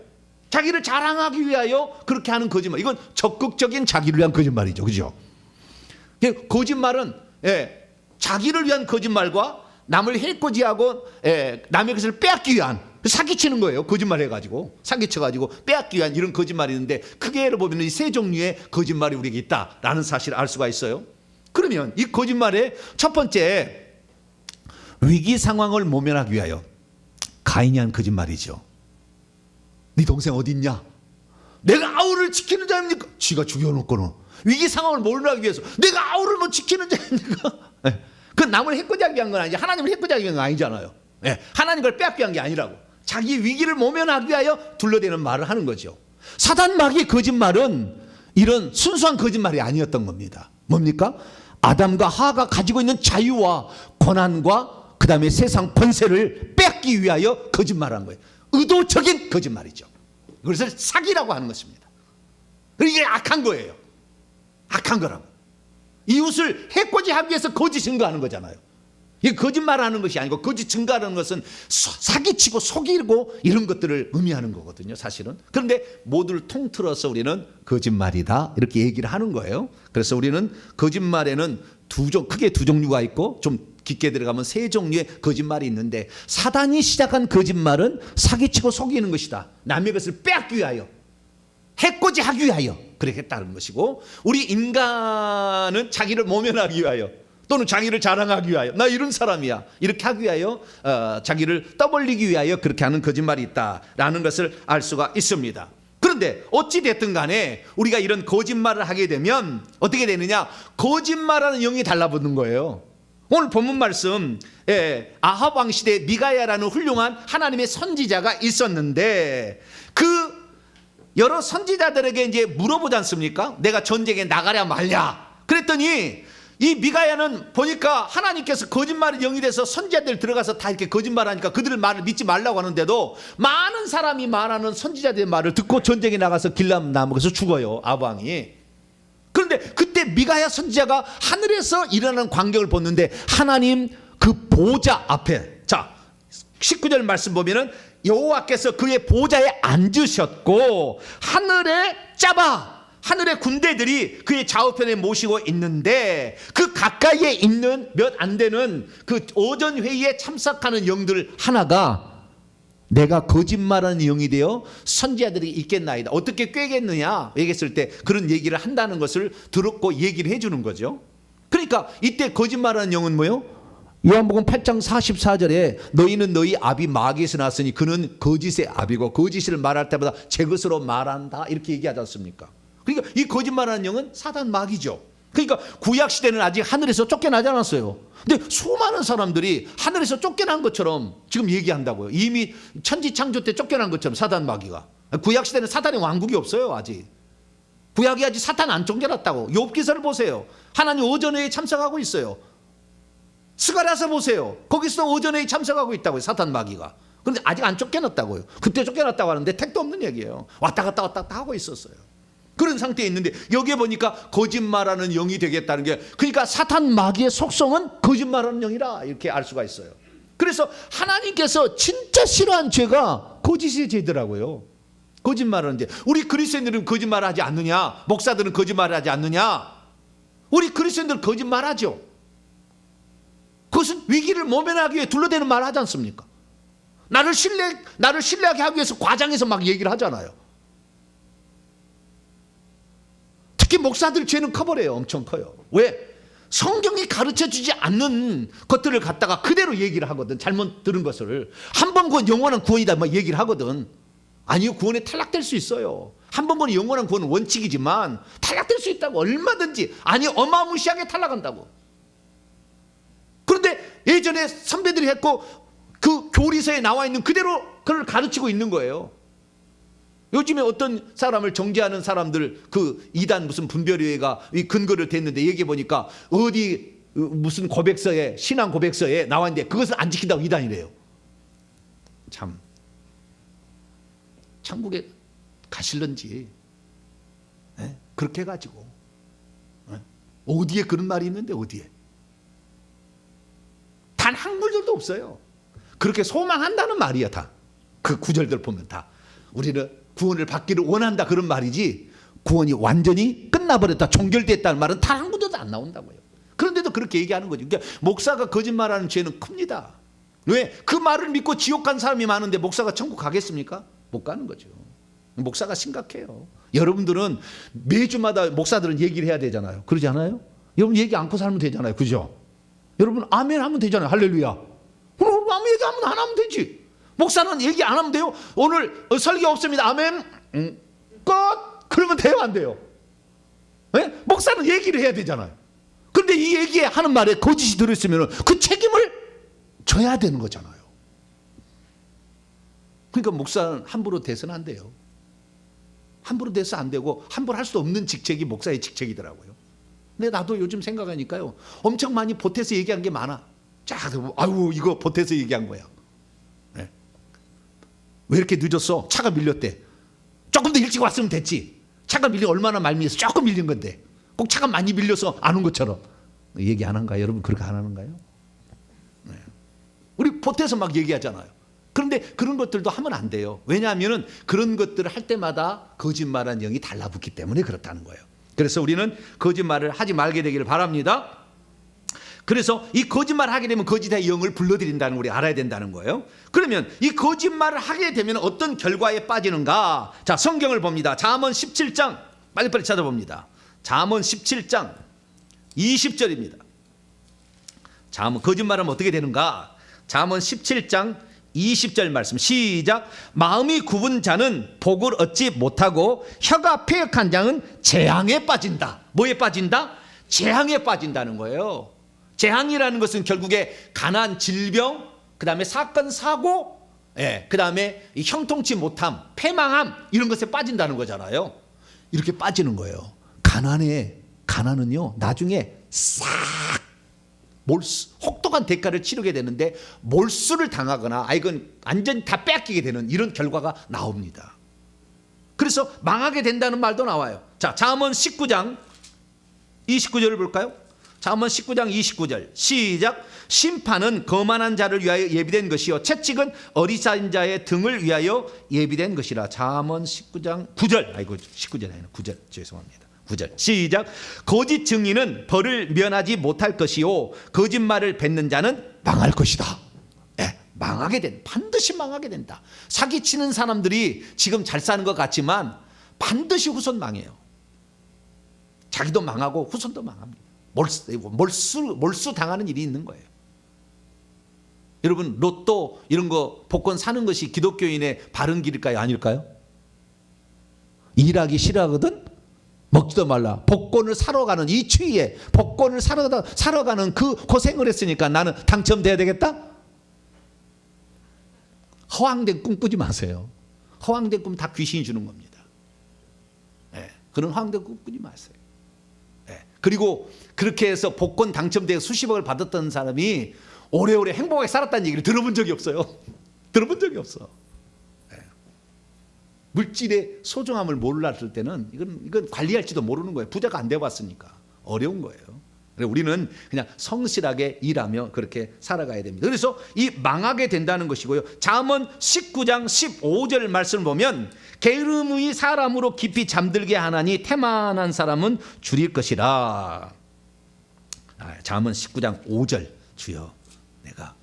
자기를 자랑하기 위하여 그렇게 하는 거짓말. 이건 적극적인 자기를 위한 거짓말이죠. 그죠? 거짓말은 자기를 위한 거짓말과 남을 해코지하고 남의 것을 빼앗기 위한, 사기치는 거예요. 거짓말 해가지고 사기쳐가지고 빼앗기 위한 이런 거짓말이 있는데, 크게 예를 보면 이 세 종류의 거짓말이 우리에게 있다라는 사실을 알 수가 있어요. 그러면 이 거짓말의 첫 번째, 위기 상황을 모면하기 위하여 가인이 한 거짓말이죠. 네 동생 어디 있냐? 내가 아우를 지키는 자입니까? 지가 죽여놓고는 위기 상황을 모면하기 위해서 내가 아우를 뭐 지키는 자입니까? 그건 남을 해코지하기 위한 건 아니지, 하나님을 해코지하기 위한 건 아니잖아요. 하나님 걸 빼앗기 위한 게 아니라고. 자기 위기를 모면하기 위하여 둘러대는 말을 하는 거죠. 사단 마귀의 거짓말은 이런 순수한 거짓말이 아니었던 겁니다. 뭡니까? 아담과 하와가 가지고 있는 자유와 권한과 그 다음에 세상 권세를 빼앗기 위하여 거짓말한 거예요. 의도적인 거짓말이죠. 그래서 사기라고 하는 것입니다. 이게 악한 거예요. 악한 거라고. 이웃을 해코지하기 위해서 거짓 증거하는 거잖아요. 이게 거짓말하는 것이 아니고, 거짓 증거하는 것은 사기치고 속이고 이런 것들을 의미하는 거거든요, 사실은. 그런데 모두를 통틀어서 우리는 거짓말이다 이렇게 얘기를 하는 거예요. 그래서 우리는 거짓말에는 크게 두 종류가 있고, 좀 깊게 들어가면 세 종류의 거짓말이 있는데, 사단이 시작한 거짓말은 사기치고 속이는 것이다. 남의 것을 빼앗기 위하여, 해코지하기 위하여 그렇게 했다는 것이고, 우리 인간은 자기를 모면하기 위하여 또는 자기를 자랑하기 위하여, 나 이런 사람이야 이렇게 하기 위하여 자기를 떠벌리기 위하여 그렇게 하는 거짓말이 있다라는 것을 알 수가 있습니다. 그런데 어찌 됐든 간에 우리가 이런 거짓말을 하게 되면 어떻게 되느냐? 거짓말하는 영이 달라붙는 거예요. 오늘 본문 말씀, 아합 왕 시대에 미가야라는 훌륭한 하나님의 선지자가 있었는데, 그 여러 선지자들에게 이제 물어보지 않습니까? 내가 전쟁에 나가랴 말랴. 그랬더니 이 미가야는 보니까 하나님께서 거짓말의 영이 돼서 선지자들 들어가서 다 이렇게 거짓말하니까 그들의 말을 믿지 말라고 하는데도 많은 사람이 말하는 선지자들의 말을 듣고 전쟁에 나가서 길람 나무에서 죽어요, 아합 왕이. 그런데 그때 미가야 선지자가 하늘에서 일어나는 광경을 봤는데, 하나님 그 보좌 앞에, 자 19절 말씀 보면은 여호와께서 그의 보좌에 앉으셨고 하늘의 군대들이 그의 좌우편에 모시고 있는데, 그 가까이에 있는 몇 안 되는 그 오전 회의에 참석하는 영들 하나가 내가 거짓말하는 영이 되어 선지자들이 있겠나이다. 어떻게 꿰겠느냐 얘기했을 때 그런 얘기를 한다는 것을 들었고 얘기를 해주는 거죠. 그러니까 이때 거짓말하는 영은 뭐예요? 요한복음 8장 44절에 너희는 너희 아비 마귀에서 났으니 그는 거짓의 아비고 거짓을 말할 때마다 제 것으로 말한다 이렇게 얘기하지 않습니까? 그러니까 이 거짓말하는 영은 사단 마귀죠. 그러니까 구약시대는 아직 하늘에서 쫓겨나지 않았어요. 근데 수많은 사람들이 하늘에서 쫓겨난 것처럼 지금 얘기한다고요. 이미 천지창조 때 쫓겨난 것처럼 사단 마귀가. 구약시대는 사단의 왕국이 없어요. 아직 구약이 아직 사탄 안 쫓겨났다고. 욥기서를 보세요. 하나님 오전회에 참석하고 있어요. 스가랴서 보세요. 거기서 오전회에 참석하고 있다고요, 사탄 마귀가. 그런데 아직 안 쫓겨났다고요. 그때 쫓겨났다고 하는데 택도 없는 얘기예요. 왔다 갔다 하고 있었어요. 그런 상태에 있는데 여기에 보니까 거짓말하는 영이 되겠다는 게, 그러니까 사탄 마귀의 속성은 거짓말하는 영이라 이렇게 알 수가 있어요. 그래서 하나님께서 진짜 싫어한 죄가 거짓의 죄더라고요. 거짓말하는 죄. 우리 그리스도인들은 거짓말을 하지 않느냐? 목사들은 거짓말을 하지 않느냐? 우리 그리스도인들 거짓말하죠. 그것은 위기를 모면하기 위해 둘러대는 말을 하지 않습니까? 나를 신뢰하게 하기 위해서 과장해서 막 얘기를 하잖아요. 특히 목사들 죄는 커버려요. 엄청 커요. 왜? 성경이 가르쳐주지 않는 것들을 갖다가 그대로 얘기를 하거든. 잘못 들은 것을. 한 번 구원 영원한 구원이다 막 얘기를 하거든. 아니요, 구원에 탈락될 수 있어요. 한 번 구원 영원한 구원은 원칙이지만 탈락될 수 있다고. 얼마든지. 아니 어마무시하게 탈락한다고. 그런데 예전에 선배들이 했고 그 교리서에 나와 있는 그대로 그걸 가르치고 있는 거예요. 요즘에 어떤 사람을 정죄하는 사람들, 그 이단 무슨 분별위회가 이 근거를 댔는데 얘기해 보니까 어디 무슨 고백서에, 신앙 고백서에 나와 있는데 그것을 안 지킨다고 이단이래요. 참 천국에 가실런지 그렇게 해가지고 어디에 그런 말이 있는데 어디에? 단 한 구절도 없어요. 그렇게 소망한다는 말이야 다. 그 구절들 보면 다. 우리는 구원을 받기를 원한다 그런 말이지 구원이 완전히 끝나버렸다 종결됐다는 말은 단 한 구절도 안 나온다고요. 그런데도 그렇게 얘기하는 거죠. 그러니까 목사가 거짓말하는 죄는 큽니다. 왜? 그 말을 믿고 지옥 간 사람이 많은데 목사가 천국 가겠습니까? 못 가는 거죠. 목사가 심각해요. 여러분들은 매주마다 목사들은 얘기를 해야 되잖아요. 그러지 않아요? 여러분 얘기 않고 살면 되잖아요. 그죠? 여러분 아멘 하면 되잖아요. 할렐루야. 그럼 아무 얘기 안 하면 되지. 목사는 얘기 안 하면 돼요. 오늘 설교 없습니다. 아멘. 끝. 그러면 돼요 안 돼요? 네? 목사는 얘기를 해야 되잖아요. 그런데 이 얘기에 하는 말에 거짓이 들어있으면 그 책임을 져야 되는 거잖아요. 그러니까 목사는 함부로 돼서는 안 돼요. 함부로 돼서 안 되고 함부로 할 수 없는 직책이 목사의 직책이더라고요. 근데 나도 요즘 생각하니까요. 엄청 많이 보태서 얘기한 게 많아. 자, 아유 이거 보태서 얘기한 거야. 네. 왜 이렇게 늦었어? 차가 밀렸대. 조금 더 일찍 왔으면 됐지. 차가 밀려 얼마나 말미에서 조금 밀린 건데 꼭 차가 많이 밀려서 안 온 것처럼 얘기 안 한가요? 여러분 그렇게 안 하는가요? 네. 우리 보태서 막 얘기하잖아요. 그런데 그런 것들도 하면 안 돼요. 왜냐하면 그런 것들을 할 때마다 거짓말한 영이 달라붙기 때문에 그렇다는 거예요. 그래서 우리는 거짓말을 하지 말게 되기를 바랍니다. 그래서 이 거짓말을 하게 되면 거짓의 영을 불러들인다는 걸 우리 알아야 된다는 거예요. 그러면 이 거짓말을 하게 되면 어떤 결과에 빠지는가? 자, 성경을 봅니다. 잠언 17장 빨리빨리 찾아봅니다. 잠언 17장 20절입니다. 잠언 거짓말하면 어떻게 되는가? 잠언 17장 20절 말씀 시작. 마음이 굽은 자는 복을 얻지 못하고 혀가 패역한 자는 재앙에 빠진다. 뭐에 빠진다? 재앙에 빠진다는 거예요. 재앙이라는 것은 결국에 가난, 질병, 그 다음에 사건, 사고, 그 다음에 형통치 못함, 패망함 이런 것에 빠진다는 거잖아요. 이렇게 빠지는 거예요. 가난은요 나중에 싹 혹독한 대가를 치르게 되는데 몰수를 당하거나 이건 완전히 다 빼앗기게 되는 이런 결과가 나옵니다. 그래서 망하게 된다는 말도 나와요. 자, 잠언 19장 29절을 볼까요? 잠언 19장 29절 시작. 심판은 거만한 자를 위하여 예비된 것이요 채찍은 어리석은 자의 등을 위하여 예비된 것이라. 잠언 19장 9절 19절 아니라 9절 죄송합니다. 9절 시작. 거짓 증인은 벌을 면하지 못할 것이요 거짓말을 뱉는 자는 망할 것이다. 망하게 된다. 반드시 망하게 된다. 사기치는 사람들이 지금 잘 사는 것 같지만 반드시 후손 망해요. 자기도 망하고 후손도 망합니다. 몰수 당하는 일이 있는 거예요. 여러분 로또 이런 거 복권 사는 것이 기독교인의 바른 길일까요? 아닐까요? 일하기 싫어하거든? 먹지도 말라. 복권을 사러 가는 이 추위에 복권을 사러 가는 그 고생을 했으니까 나는 당첨돼야 되겠다? 허황된 꿈 꾸지 마세요. 허황된 꿈 다 귀신이 주는 겁니다. 그런 허황된 꿈 꾸지 마세요. 그리고 그렇게 해서 복권 당첨돼서 수십억을 받았던 사람이 오래오래 행복하게 살았다는 얘기를 들어본 적이 없어요. 들어본 적이 없어. 물질의 소중함을 몰랐을 때는 이건 관리할지도 모르는 거예요. 부자가 안 돼봤으니까 어려운 거예요. 우리는 그냥 성실하게 일하며 그렇게 살아가야 됩니다. 그래서 이 망하게 된다는 것이고요. 잠언 19장 15절 말씀을 보면 게으름이 사람으로 깊이 잠들게 하나니 태만한 사람은 줄일 것이라. 잠언 19장 5절 주여 내가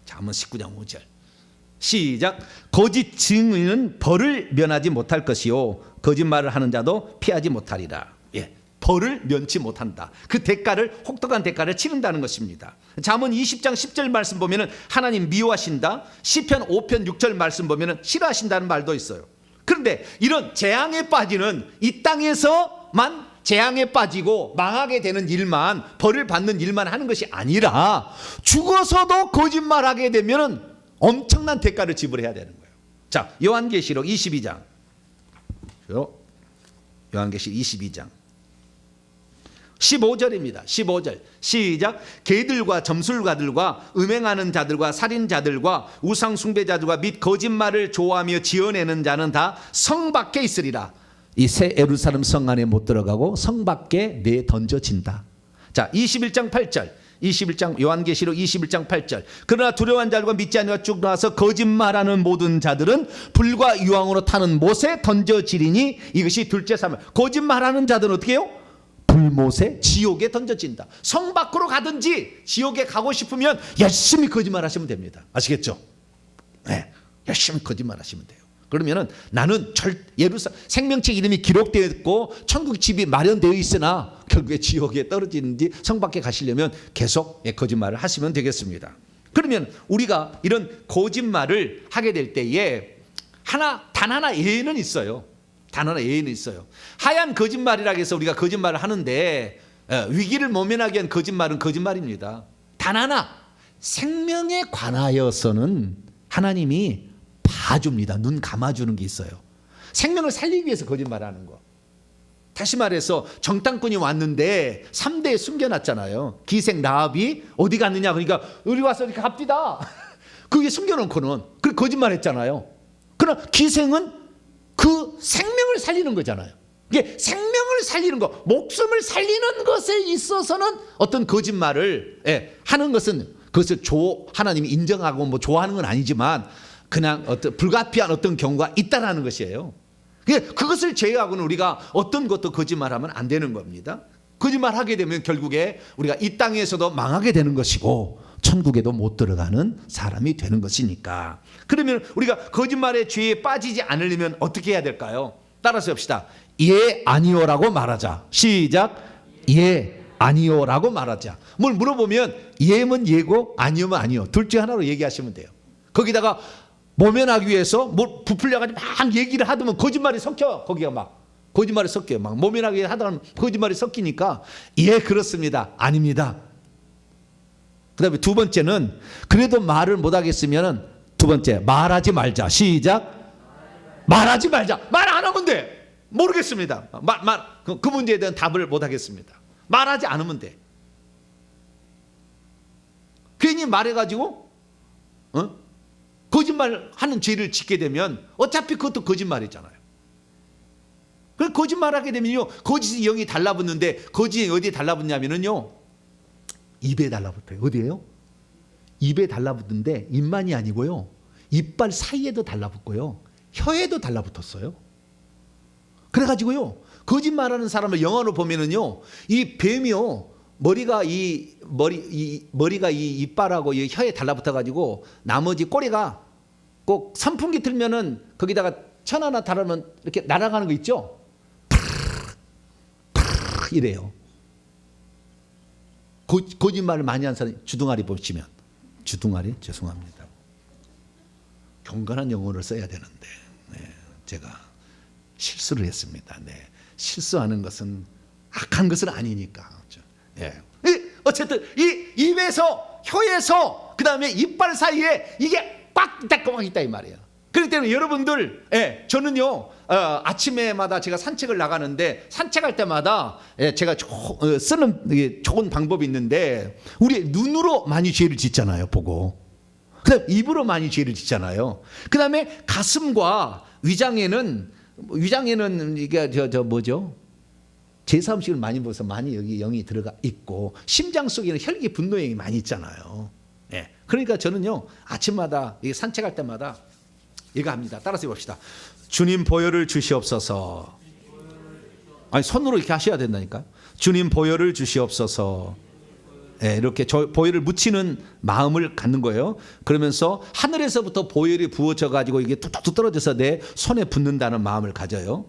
잠언 19장 5절 시작. 거짓 증인은 벌을 면하지 못할 것이요 거짓말을 하는 자도 피하지 못하리라. 벌을 면치 못한다. 그 대가를 혹독한 대가를 치른다는 것입니다. 잠언 20장 10절 말씀 보면은 하나님 미워하신다. 시편 5편 6절 말씀 보면은 싫어하신다는 말도 있어요. 그런데 이런 재앙에 빠지는 이 땅에서만 재앙에 빠지고 망하게 되는 일만 벌을 받는 일만 하는 것이 아니라 죽어서도 거짓말하게 되면은 엄청난 대가를 지불해야 되는 거예요. 자, 요한계시록 22장. 요한계시록 22장 15절입니다. 15절 시작. 개들과 점술가들과 음행하는 자들과 살인자들과 우상 숭배자들과 및 거짓말을 좋아하며 지어내는 자는 다 성 밖에 있으리라. 이 새 예루살렘 성 안에 못 들어가고 성 밖에 내던져진다. 자, 21장 8절. 21장 요한계시록 21장 8절. 그러나 두려워한 자들과 믿지 않으려 쭉 나와서 거짓말하는 모든 자들은 불과 유황으로 타는 못에 던져지리니 이것이 둘째 사망. 거짓말하는 자들은 어떻게 해요? 불못에 지옥에 던져진다. 성 밖으로 가든지 지옥에 가고 싶으면 열심히 거짓말하시면 됩니다. 아시겠죠? 네, 열심히 거짓말하시면 돼요. 그러면은 나는 생명책 이름이 기록되어 있고 천국 집이 마련되어 있으나 결국에 지옥에 떨어지는지 성 밖에 가시려면 계속 거짓말을 하시면 되겠습니다. 그러면 우리가 이런 거짓말을 하게 될 때에 단 하나 예외는 있어요. 단 하나 예외는 있어요. 하얀 거짓말이라 해서 우리가 거짓말을 하는데 위기를 모면하기 위한 거짓말은 거짓말입니다. 단 하나, 생명에 관하여서는 하나님이 봐줍니다. 눈 감아주는 게 있어요. 생명을 살리기 위해서 거짓말하는 거. 다시 말해서 정탐꾼이 왔는데 3대에 숨겨놨잖아요. 기생 라합이 어디 갔느냐 그러니까 우리 와서 이렇게 갑디다. 그게 숨겨놓고는 그 거짓말했잖아요. 그러나 기생은 그 생명을 살리는 거잖아요. 이게 생명을 살리는 거, 목숨을 살리는 것에 있어서는 어떤 거짓말을 하는 것은 그것을 하나님이 인정하고 뭐 좋아하는 건 아니지만 그냥 어떤 불가피한 어떤 경우가 있다라는 것이에요. 그것을 제외하고는 우리가 어떤 것도 거짓말하면 안 되는 겁니다. 거짓말하게 되면 결국에 우리가 이 땅에서도 망하게 되는 것이고 천국에도 못 들어가는 사람이 되는 것이니까. 그러면 우리가 거짓말의 죄에 빠지지 않으려면 어떻게 해야 될까요? 따라서 합시다. 예 아니오라고 말하자. 시작. 예 아니오라고 말하자. 뭘 물어보면 예면 예고 아니오면 아니오. 둘 중 하나로 얘기하시면 돼요. 거기다가 모면하기 위해서 뭐 부풀려가지고 막 얘기를 하더면 거짓말이 섞여. 거기가 막 거짓말이 섞여요. 막 모면하기 하다가 거짓말이 섞이니까 예 그렇습니다. 아닙니다. 그 다음에 두 번째는 그래도 말을 못하겠으면 두 번째 말하지 말자. 시작. 말하지 말자. 말 안 하면 돼. 모르겠습니다. 그 문제에 대한 답을 못하겠습니다. 말하지 않으면 돼. 괜히 말해가지고 거짓말하는 죄를 짓게 되면 어차피 그것도 거짓말이잖아요. 그 거짓말하게 되면요 거짓의 영이 달라붙는데 거짓이 어디에 달라붙냐면요 입에 달라붙어요. 어디에요? 입에 달라붙는데 입만이 아니고요 이빨 사이에도 달라붙고요 혀에도 달라붙었어요. 그래가지고요 거짓말하는 사람을 영어로 보면은요 이 뱀이요 머리가 이 이빨하고 이 혀에 달라붙어가지고 나머지 꼬리가 꼭 선풍기 틀면은 거기다가 천 하나 달으면 이렇게 날아가는 거 있죠? 이래요. 거짓말을 많이 한 사람이 주둥아리 보시면 주둥아리 죄송합니다. 경건한 영어를 써야 되는데 제가 실수를 했습니다. 실수하는 것은 악한 것은 아니니까. 어쨌든 이 입에서 혀에서 그 다음에 이빨 사이에 이게 꽉 있다 이 말이에요. 그렇기 때문에 여러분들 저는요 아침에마다 제가 산책을 나가는데 산책할 때마다 제가 쓰는 좋은 방법이 있는데 우리 눈으로 많이 죄를 짓잖아요. 보고 그 다음에 입으로 많이 죄를 짓잖아요. 그 다음에 가슴과 위장에는 이게 뭐죠? 제3식을 많이 보서 많이 여기 영이 들어가 있고 심장 속에는 혈기 분노형이 많이 있잖아요. 그러니까 저는요 아침마다 산책할 때마다 이거 합니다. 따라서 해봅시다. 주님 보혈을 주시옵소서. 아니 손으로 이렇게 하셔야 된다니까. 주님 보혈을 주시옵소서. 이렇게 보혈을 묻히는 마음을 갖는 거예요. 그러면서 하늘에서부터 보혈이 부어져 가지고 이게 뚝뚝 떨어져서 내 손에 붙는다는 마음을 가져요.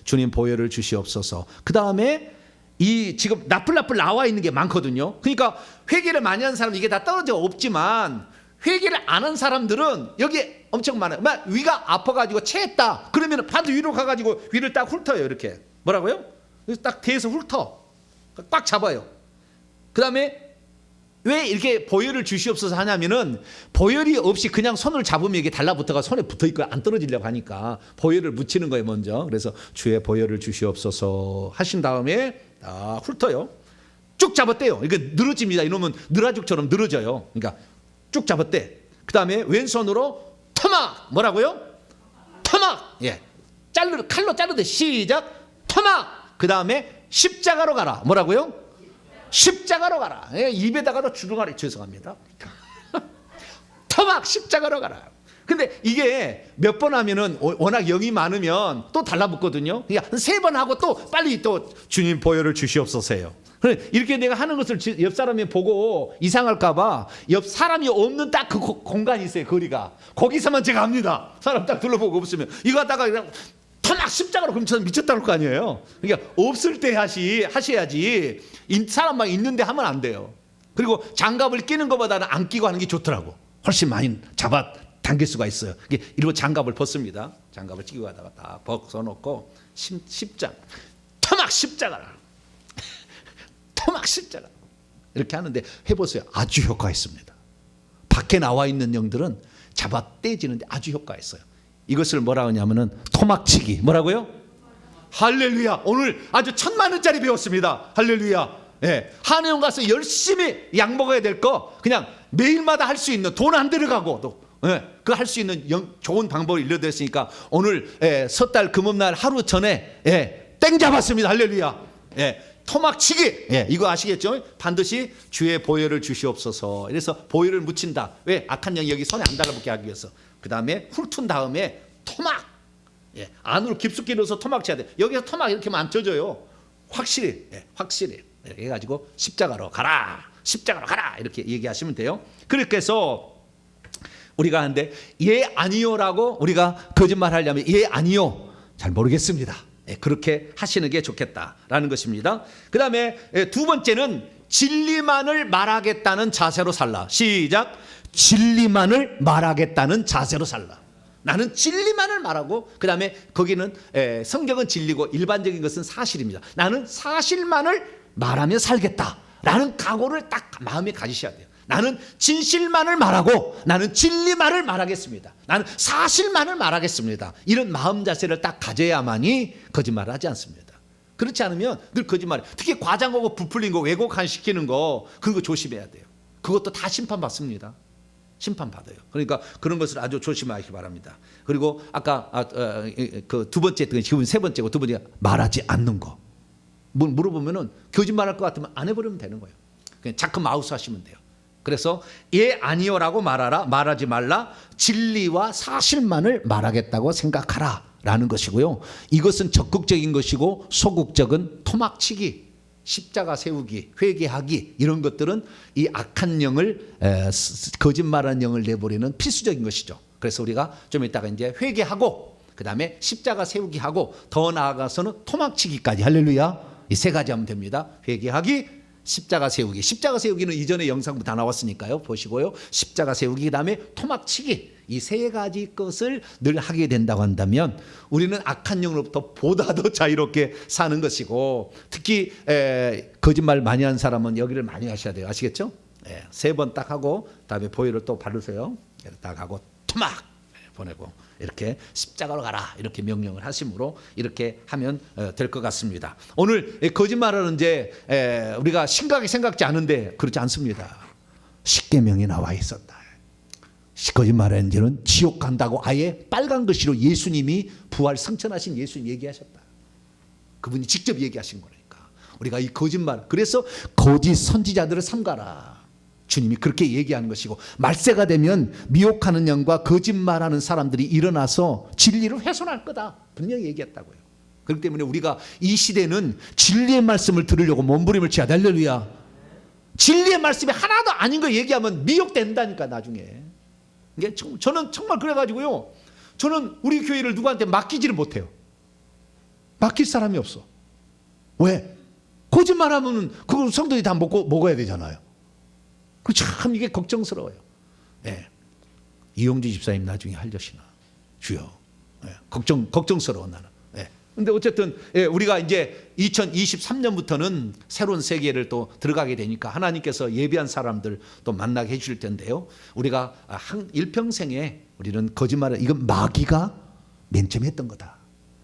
주님 보혈을 주시옵소서. 그 다음에 이 지금 나풀나풀 나와 있는 게 많거든요. 그러니까 회개를 많이 하는 사람은 이게 다 떨어져 없지만 회개를 안 한 사람들은 여기 엄청 많아요. 위가 아파가지고 체했다. 그러면 반드 위로 가가지고 위를 딱 훑어요. 이렇게 뭐라고요? 딱 대에서 훑어. 꽉 잡아요. 그 다음에 왜 이렇게 보혈을 주시옵소서 하냐면은 보혈이 없이 그냥 손을 잡으면 이게 달라붙어가 손에 붙어있고 안 떨어지려고 하니까 보혈을 묻히는 거예요 먼저. 그래서 주의 보혈을 주시옵소서 하신 다음에 훑어요. 쭉 잡았대요. 이게 늘어집니다. 이놈은 늘어죽처럼 늘어져요. 그러니까 쭉 잡았대. 그 다음에 왼손으로 터막 뭐라고요? 터막 칼로 자르듯이 시작. 토막. 그 다음에 십자가로 가라. 뭐라고요? 십자가로 가라. 입에다가도 주둥아리. 죄송합니다. 토막. 십자가로 가라. 근데 이게 몇 번 하면은 워낙 영이 많으면 또 달라붙거든요. 그러니까 3번 하고 또 빨리 또 주님 보혈을 주시옵소서요. 이렇게 내가 하는 것을 옆 사람이 보고 이상할까봐 옆 사람이 없는 딱 그 공간이 있어요. 거리가. 거기서만 제가 합니다. 사람 딱 둘러보고 없으면 이거 하다가 그냥 토막 십자가로. 그럼 저는 미쳤다는 거 아니에요. 그러니까 없을 때 하셔야지. 사람만 있는데 하면 안 돼요. 그리고 장갑을 끼는 것보다는 안 끼고 하는 게 좋더라고. 훨씬 많이 잡아 당길 수가 있어요. 이러고 장갑을 벗습니다. 장갑을 끼고 가다가 딱 벗어놓고 토막 십자가라. 토막 십자가. 이렇게 하는데 해보세요. 아주 효과가 있습니다. 밖에 나와 있는 영들은 잡아 떼지는데 아주 효과가 있어요. 이것을 뭐라고 하냐면은 토막치기. 뭐라고요? 할렐루야. 오늘 아주 10,000,000원짜리 배웠습니다. 할렐루야. 예. 한의원 가서 열심히 약 먹어야 될 거 그냥 매일마다 할 수 있는, 돈 안 들어가고 또 그 할 수 있는 좋은 방법을 알려드렸으니까 오늘 섣달 금음날 하루 전에 땡 잡았습니다. 할렐루야. 토막치기. 이거 아시겠죠? 반드시 주의 보혈을 주시옵소서. 그래서 보혈을 묻힌다. 왜? 악한 영이 여기 손에 안 달라붙게 하기 위해서. 그 다음에 훑은 다음에 토막. 안으로 깊숙이 넣어서 토막 쳐야 돼. 여기서 토막 이렇게 하면 안 쳐져요. 확실히. 확실히. 이렇게 해가지고 십자가로 가라. 십자가로 가라. 이렇게 얘기하시면 돼요. 그렇게 해서 우리가 하는데 아니요라고 우리가 거짓말 하려면 아니요. 잘 모르겠습니다. 그렇게 하시는 게 좋겠다라는 것입니다. 그 다음에 2번째는 진리만을 말하겠다는 자세로 살라. 시작. 진리만을 말하겠다는 자세로 살라. 나는 진리만을 말하고, 그 다음에 거기는 성경은 진리고 일반적인 것은 사실입니다. 나는 사실만을 말하며 살겠다라는 각오를 딱 마음에 가지셔야 돼요. 나는 진실만을 말하고 나는 진리만을 말하겠습니다. 나는 사실만을 말하겠습니다. 이런 마음 자세를 딱 가져야만이 거짓말을 하지 않습니다. 그렇지 않으면 늘 거짓말. 특히 과장하고 부풀린 거, 왜곡한 시키는 거, 그런 거 조심해야 돼요. 그것도 다 심판받습니다. 심판받아요. 그러니까 그런 것을 아주 조심하기 바랍니다. 그리고 아까 그 2번째, 지금 3번째고 2번째가 말하지 않는 거. 물어보면은 거짓말할 것 같으면 안 해버리면 되는 거예요. 그냥 자꾸 마우스 하시면 돼요. 그래서 아니요라고 말하지 말라. 진리와 사실만을 말하겠다고 생각하라 라는 것이고요. 이것은 적극적인 것이고 소극적은 토막치기, 십자가 세우기, 회개하기, 이런 것들은 이 악한 영을, 거짓말한 영을 내버리는 필수적인 것이죠. 그래서 우리가 좀 이따가 이제 회개하고 그 다음에 십자가 세우기 하고 더 나아가서는 토막치기까지. 할렐루야. 이 3가지 하면 됩니다. 회개하기, 십자가 세우기. 십자가 세우기는 이전에 영상부 다 나왔으니까요. 보시고요. 십자가 세우기, 그 다음에 토막치기. 이 3가지 것을 늘 하게 된다고 한다면 우리는 악한 영으로부터 보다 더 자유롭게 사는 것이고, 특히 거짓말 많이 하는 사람은 여기를 많이 하셔야 돼요. 아시겠죠? 3번 딱 하고 다음에 보혈을 또 바르세요. 딱 하고 토막 보내고 이렇게 십자가로 가라 이렇게 명령을 하심으로 이렇게 하면 될 것 같습니다. 오늘 거짓말은 이제 우리가 심각하게 생각지 않은데 그렇지 않습니다. 십계명이 나와 있었다. 거짓말하는 자는 지옥 간다고 아예 빨간 글씨로 예수님이 부활 승천하신 예수님 얘기하셨다. 그분이 직접 얘기하신 거니까 우리가 이 거짓말, 그래서 거짓 선지자들을 삼가라. 주님이 그렇게 얘기하는 것이고, 말세가 되면 미혹하는 영과 거짓말하는 사람들이 일어나서 진리를 훼손할 거다 분명히 얘기했다고요. 그렇기 때문에 우리가 이 시대는 진리의 말씀을 들으려고 몸부림을 쳐야 돼. 할렐루야. 진리의 말씀이 하나도 아닌 거 얘기하면 미혹된다니까 나중에. 이게 저는 정말 그래가지고요, 저는 우리 교회를 누구한테 맡기지를 못해요. 맡길 사람이 없어. 왜? 거짓말하면 그걸 성도들이 다 먹어야 되잖아요. 참 이게 걱정스러워요. 이용주 집사님 나중에 하려시나 주여. 걱정스러워 나는. 근데 어쨌든 우리가 이제 2023년부터는 새로운 세계를 또 들어가게 되니까 하나님께서 예비한 사람들 또 만나게 해주실 텐데요. 우리가 일평생에 우리는 거짓말을, 이건 마귀가 맨 처음 했던 거다.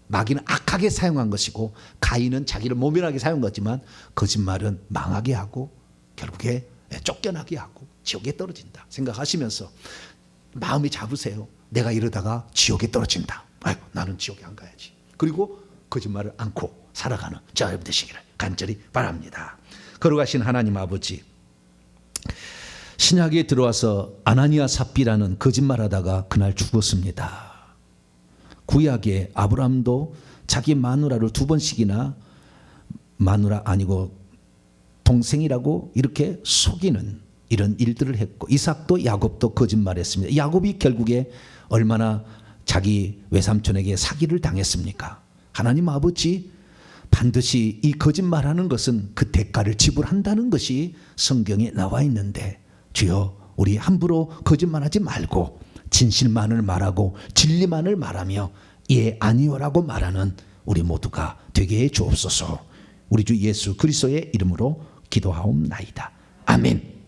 마귀는 악하게 사용한 것이고 가인은 자기를 모면하게 사용한 거지만 거짓말은 망하게 하고 결국에 쫓겨나게 하고 지옥에 떨어진다 생각하시면서 마음이 잡으세요. 내가 이러다가 지옥에 떨어진다. 아이고, 나는 지옥에 안 가야지. 그리고 거짓말을 않고 살아가는 저 여러분 되시기를 간절히 바랍니다. 걸어가신 하나님 아버지, 신약에 들어와서 아나니아 삽비라는 거짓말하다가 그날 죽었습니다. 구약에 아브라함도 자기 마누라를 2번씩이나 마누라 아니고 동생이라고 이렇게 속이는 이런 일들을 했고, 이삭도 야곱도 거짓말했습니다. 야곱이 결국에 얼마나 자기 외삼촌에게 사기를 당했습니까? 하나님 아버지, 반드시 이 거짓말하는 것은 그 대가를 지불한다는 것이 성경에 나와 있는데, 주여 우리 함부로 거짓말하지 말고 진실만을 말하고 진리만을 말하며 예 아니요라고 말하는 우리 모두가 되게 해 주옵소서. 우리 주 예수 그리스도의 이름으로 기도하옵나이다. 아멘.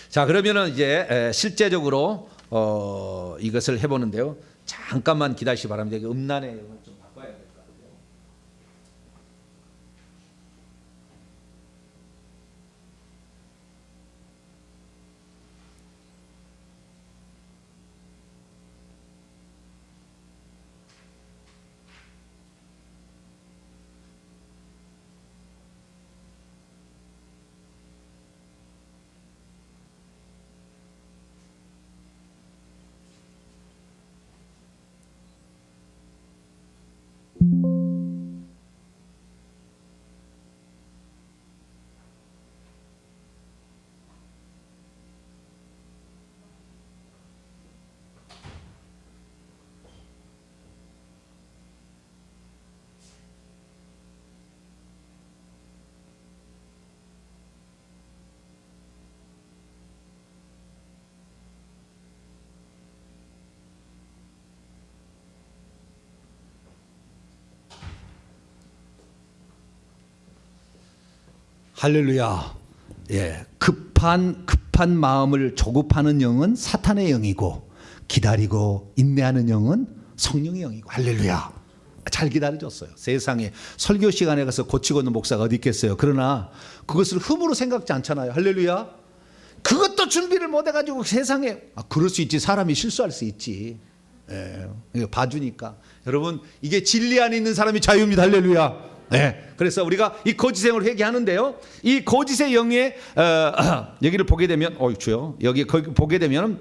자, 그러면은 이제 실제적으로 이것을 해보는데요. 잠깐만 기다리시 바랍니다. 음란의 영을 좀 바꿔야 될 것 같아요. 할렐루야. 예, 급한 마음을 조급하는 영은 사탄의 영이고, 기다리고 인내하는 영은 성령의 영이고. 할렐루야. 잘 기다려줬어요. 세상에 설교 시간에 가서 고치고 있는 목사가 어디 있겠어요. 그러나 그것을 흠으로 생각지 않잖아요. 할렐루야. 그것도 준비를 못 해가지고 세상에, 그럴 수 있지. 사람이 실수할 수 있지. 예, 봐주니까. 여러분, 이게 진리 안에 있는 사람이 자유입니다. 할렐루야. 네, 그래서 우리가 이 거짓의 영을 회개하는데요. 이 거짓의 영의 여기를 보게 되면, 주요 여기 보게 되면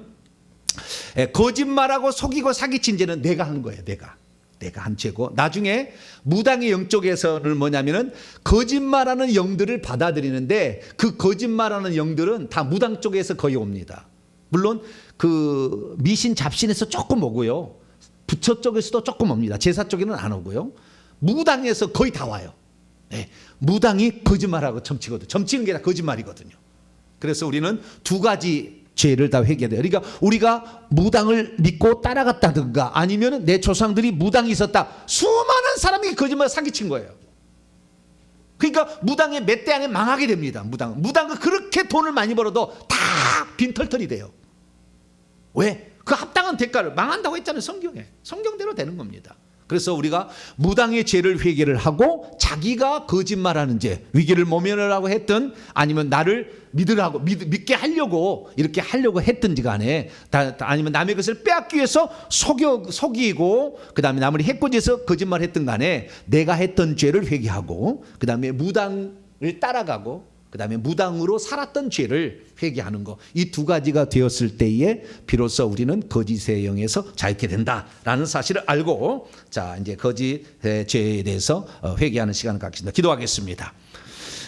거짓말하고 속이고 사기친 죄는 내가 한 거예요. 내가 한 죄고, 나중에 무당의 영 쪽에서는 뭐냐면은 거짓말하는 영들을 받아들이는데, 그 거짓말하는 영들은 다 무당 쪽에서 거의 옵니다. 물론 그 미신 잡신에서 조금 오고요, 부처 쪽에서도 조금 옵니다. 제사 쪽에는 안 오고요. 무당에서 거의 다 와요. 네, 무당이 거짓말하고 점치거든. 점치는 게 다 거짓말이거든요. 그래서 우리는 2가지 죄를 다 회개해야 돼요. 그러니까 우리가 무당을 믿고 따라갔다든가, 아니면 내 조상들이 무당이 있었다. 수많은 사람이 거짓말 사기친 거예요. 그러니까 무당의 몇 대 안에 망하게 됩니다. 무당은 그렇게 돈을 많이 벌어도 다 빈털털이 돼요. 왜? 그 합당한 대가를 망한다고 했잖아요. 성경에. 성경대로 되는 겁니다. 그래서 우리가 무당의 죄를 회개를 하고, 자기가 거짓말하는 죄, 위기를 모면하라고 했든 아니면 나를 믿게 하려고 이렇게 하려고 했든지 간에, 아니면 남의 것을 빼앗기 위해서 속이고 그 다음에 남을 해코지해서 거짓말했든 간에 내가 했던 죄를 회개하고, 그 다음에 무당을 따라가고, 그 다음에 무당으로 살았던 죄를 회개하는 거, 이 2가지가 되었을 때에 비로소 우리는 거짓의 영에서 자유케 된다라는 사실을 알고, 자, 이제 거짓의 죄에 대해서 회개하는 시간을 갖겠습니다. 기도하겠습니다.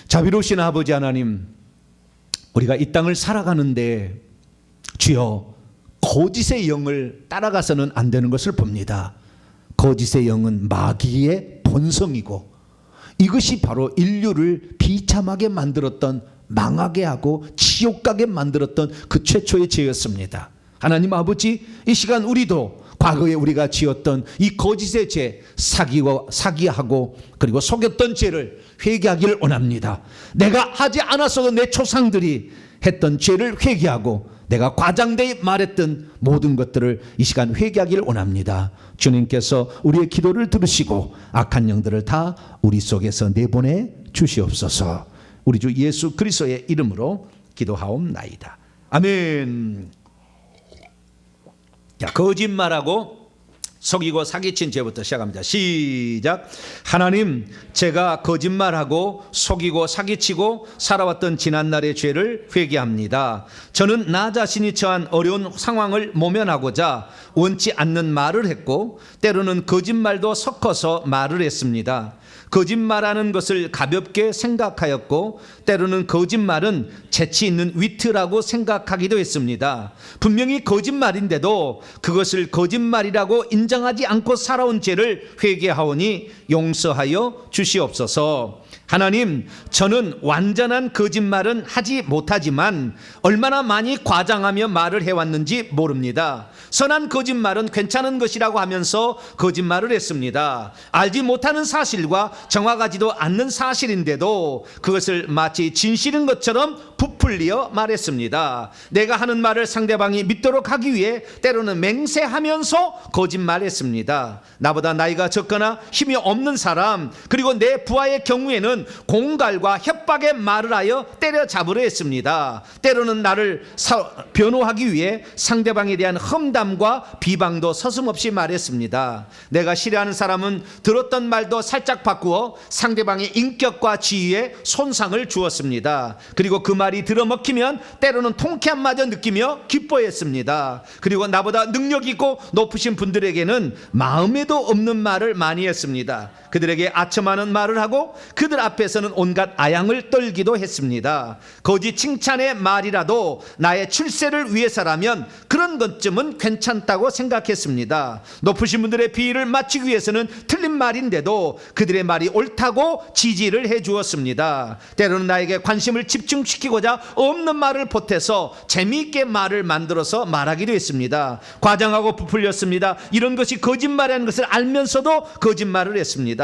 자비로우신 아버지 하나님, 우리가 이 땅을 살아가는데 주여, 거짓의 영을 따라가서는 안 되는 것을 봅니다. 거짓의 영은 마귀의 본성이고, 이것이 바로 인류를 비참하게 만들었던, 망하게 하고 지옥 가게 만들었던 그 최초의 죄였습니다. 하나님 아버지, 이 시간 우리도 과거에 우리가 지었던 이 거짓의 죄, 사기하고 그리고 속였던 죄를 회개하기를 원합니다. 내가 하지 않았어도 내 조상들이 했던 죄를 회개하고, 내가 과장되이 말했던 모든 것들을 이 시간 회개하기를 원합니다. 주님께서 우리의 기도를 들으시고 악한 영들을 다 우리 속에서 내보내 주시옵소서. 우리 주 예수 그리스도의 이름으로 기도하옵나이다. 아멘. 자, 거짓말하고 속이고 사기친 죄부터 시작합니다. 시작. 하나님, 제가 거짓말하고 속이고 사기치고 살아왔던 지난날의 죄를 회개합니다. 저는 나 자신이 처한 어려운 상황을 모면하고자 원치 않는 말을 했고 때로는 거짓말도 섞어서 말을 했습니다. 거짓말하는 것을 가볍게 생각하였고 때로는 거짓말은 재치 있는 위트라고 생각하기도 했습니다. 분명히 거짓말인데도 그것을 거짓말이라고 인정하지 않고 살아온 죄를 회개하오니 용서하여 주시옵소서. 하나님, 저는 완전한 거짓말은 하지 못하지만 얼마나 많이 과장하며 말을 해왔는지 모릅니다. 선한 거짓말은 괜찮은 것이라고 하면서 거짓말을 했습니다. 알지 못하는 사실과 정확하지도 않는 사실인데도 그것을 마치 진실인 것처럼 부풀리어 말했습니다. 내가 하는 말을 상대방이 믿도록 하기 위해 때로는 맹세하면서 거짓말했습니다. 나보다 나이가 적거나 힘이 없는 사람, 그리고 내 부하의 경우에는 공갈과 협박의 말을 하여 때려잡으려 했습니다. 때로는 나를 변호하기 위해 상대방에 대한 험담과 비방도 서슴없이 말했습니다. 내가 싫어하는 사람은 들었던 말도 살짝 바꾸어 상대방의 인격과 지위에 손상을 주었습니다. 그리고 그 말이 들어먹히면 때로는 통쾌함마저 느끼며 기뻐했습니다. 그리고 나보다 능력 있고 높으신 분들에게는 마음에도 없는 말을 많이 했습니다. 그들에게 아첨하는 말을 하고 그들 앞에서는 온갖 아양을 떨기도 했습니다. 거짓 칭찬의 말이라도 나의 출세를 위해서라면 그런 것쯤은 괜찮다고 생각했습니다. 높으신 분들의 비위를 맞추기 위해서는 틀린 말인데도 그들의 말이 옳다고 지지를 해 주었습니다. 때로는 나에게 관심을 집중시키고자 없는 말을 보태서 재미있게 말을 만들어서 말하기도 했습니다. 과장하고 부풀렸습니다. 이런 것이 거짓말이라는 것을 알면서도 거짓말을 했습니다.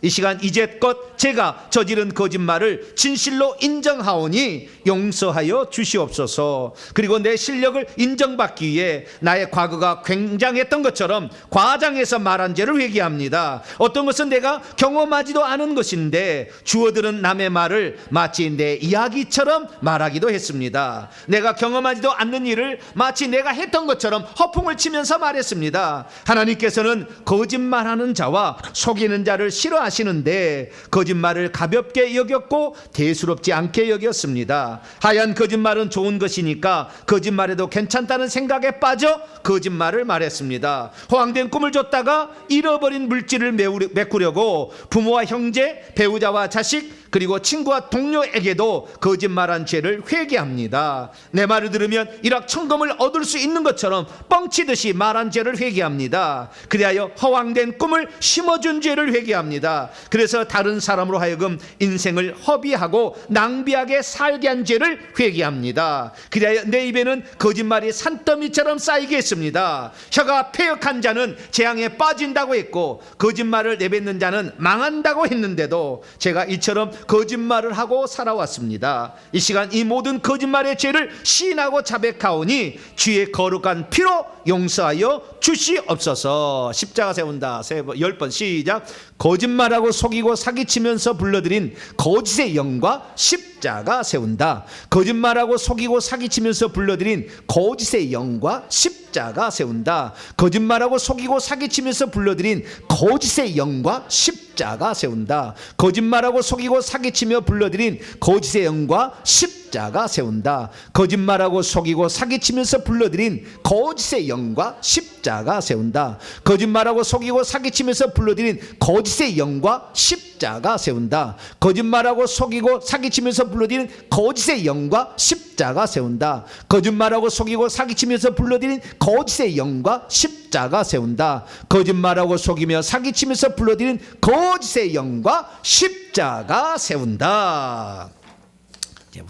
이 시간 이제껏 제가 저지른 거짓말을 진실로 인정하오니 용서하여 주시옵소서. 그리고 내 실력을 인정받기 위해 나의 과거가 굉장했던 것처럼 과장해서 말한 죄를 회개합니다. 어떤 것은 내가 경험하지도 않은 것인데 주어들은 남의 말을 마치 내 이야기처럼 말하기도 했습니다. 내가 경험하지도 않는 일을 마치 내가 했던 것처럼 허풍을 치면서 말했습니다. 하나님께서는 거짓말하는 자와 속이는 자를 싫어하시는데 거짓말을 가볍게 여겼고 대수롭지 않게 여겼습니다. 하얀 거짓말은 좋은 것이니까 거짓말해도 괜찮다는 생각에 빠져 거짓말을 말했습니다. 허황된 꿈을 줬다가 잃어버린 물질을 메꾸려고 부모와 형제, 배우자와 자식, 그리고 친구와 동료에게도 거짓말한 죄를 회개합니다. 내 말을 들으면 일확천금을 얻을 수 있는 것처럼 뻥치듯이 말한 죄를 회개합니다. 그리하여 허황된 꿈을 심어준 죄를 회개합니다. 그래서 다른 사람으로 하여금 인생을 허비하고 낭비하게 살게 한 죄를 회개합니다. 그리하여 내 입에는 거짓말이 산더미처럼 쌓이게 했습니다. 혀가 패역한 자는 재앙에 빠진다고 했고 거짓말을 내뱉는 자는 망한다고 했는데도 제가 이처럼 거짓말을 하고 살아왔습니다. 이 시간 이 모든 거짓말의 죄를 시인하고 자백하오니 주의 거룩한 피로 용서하여 주시옵소서. 십자가 세운다. 10번 시작. 거짓말하고 속이고 사기치면서 불러들인 거짓의 영과 십자가 세운다. 거짓말하고 속이고 사기치면서 불러들인 거짓의 영과 십자가 세운다. 거짓말하고 속이고 사기치면서 불러들인 거짓의 영과 십자가 세운다. 거짓말하고 속이고 사기치며 불러들인 거짓의 영과 십자가 세운다. 거짓말하고 속이고 사기치면서 불러들인 거짓의 영과 십자가 세운다. 거짓말하고 속이고 사기치면서 불러들인 거짓의 영과 십자가 세운다. 거짓말하고 속이고 사기치면서 불러들인 거짓의 영과 십자가 세운다. 거짓말하고 속이고 사기치면서 불러들인 거짓의 영과 십자가 세운다. 거짓말하고 속이며 사기치면서 불러들인 거짓의 영과 십자가 세운다.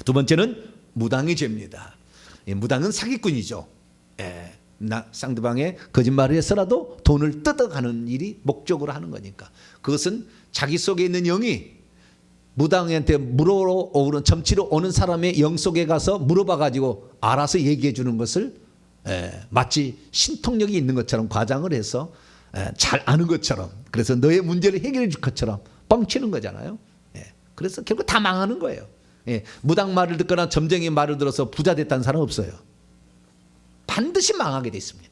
두 번째는 무당의 죄입니다. 무당은 사기꾼이죠. 상대방의 거짓말을 해서라도 돈을 뜯어가는 일이 목적으로 하는 거니까. 그것은 자기 속에 있는 영이 무당한테 물어오는 점치러 오는 사람의 영 속에 가서 물어봐 가지고 알아서 얘기해 주는 것을 마치 신통력이 있는 것처럼 과장을 해서 잘 아는 것처럼, 그래서 너의 문제를 해결해 줄 것처럼 뻥치는 거잖아요. 그래서 결국 다 망하는 거예요. 무당 말을 듣거나 점쟁이 말을 들어서 부자 됐다는 사람 없어요. 반드시 망하게 돼 있습니다.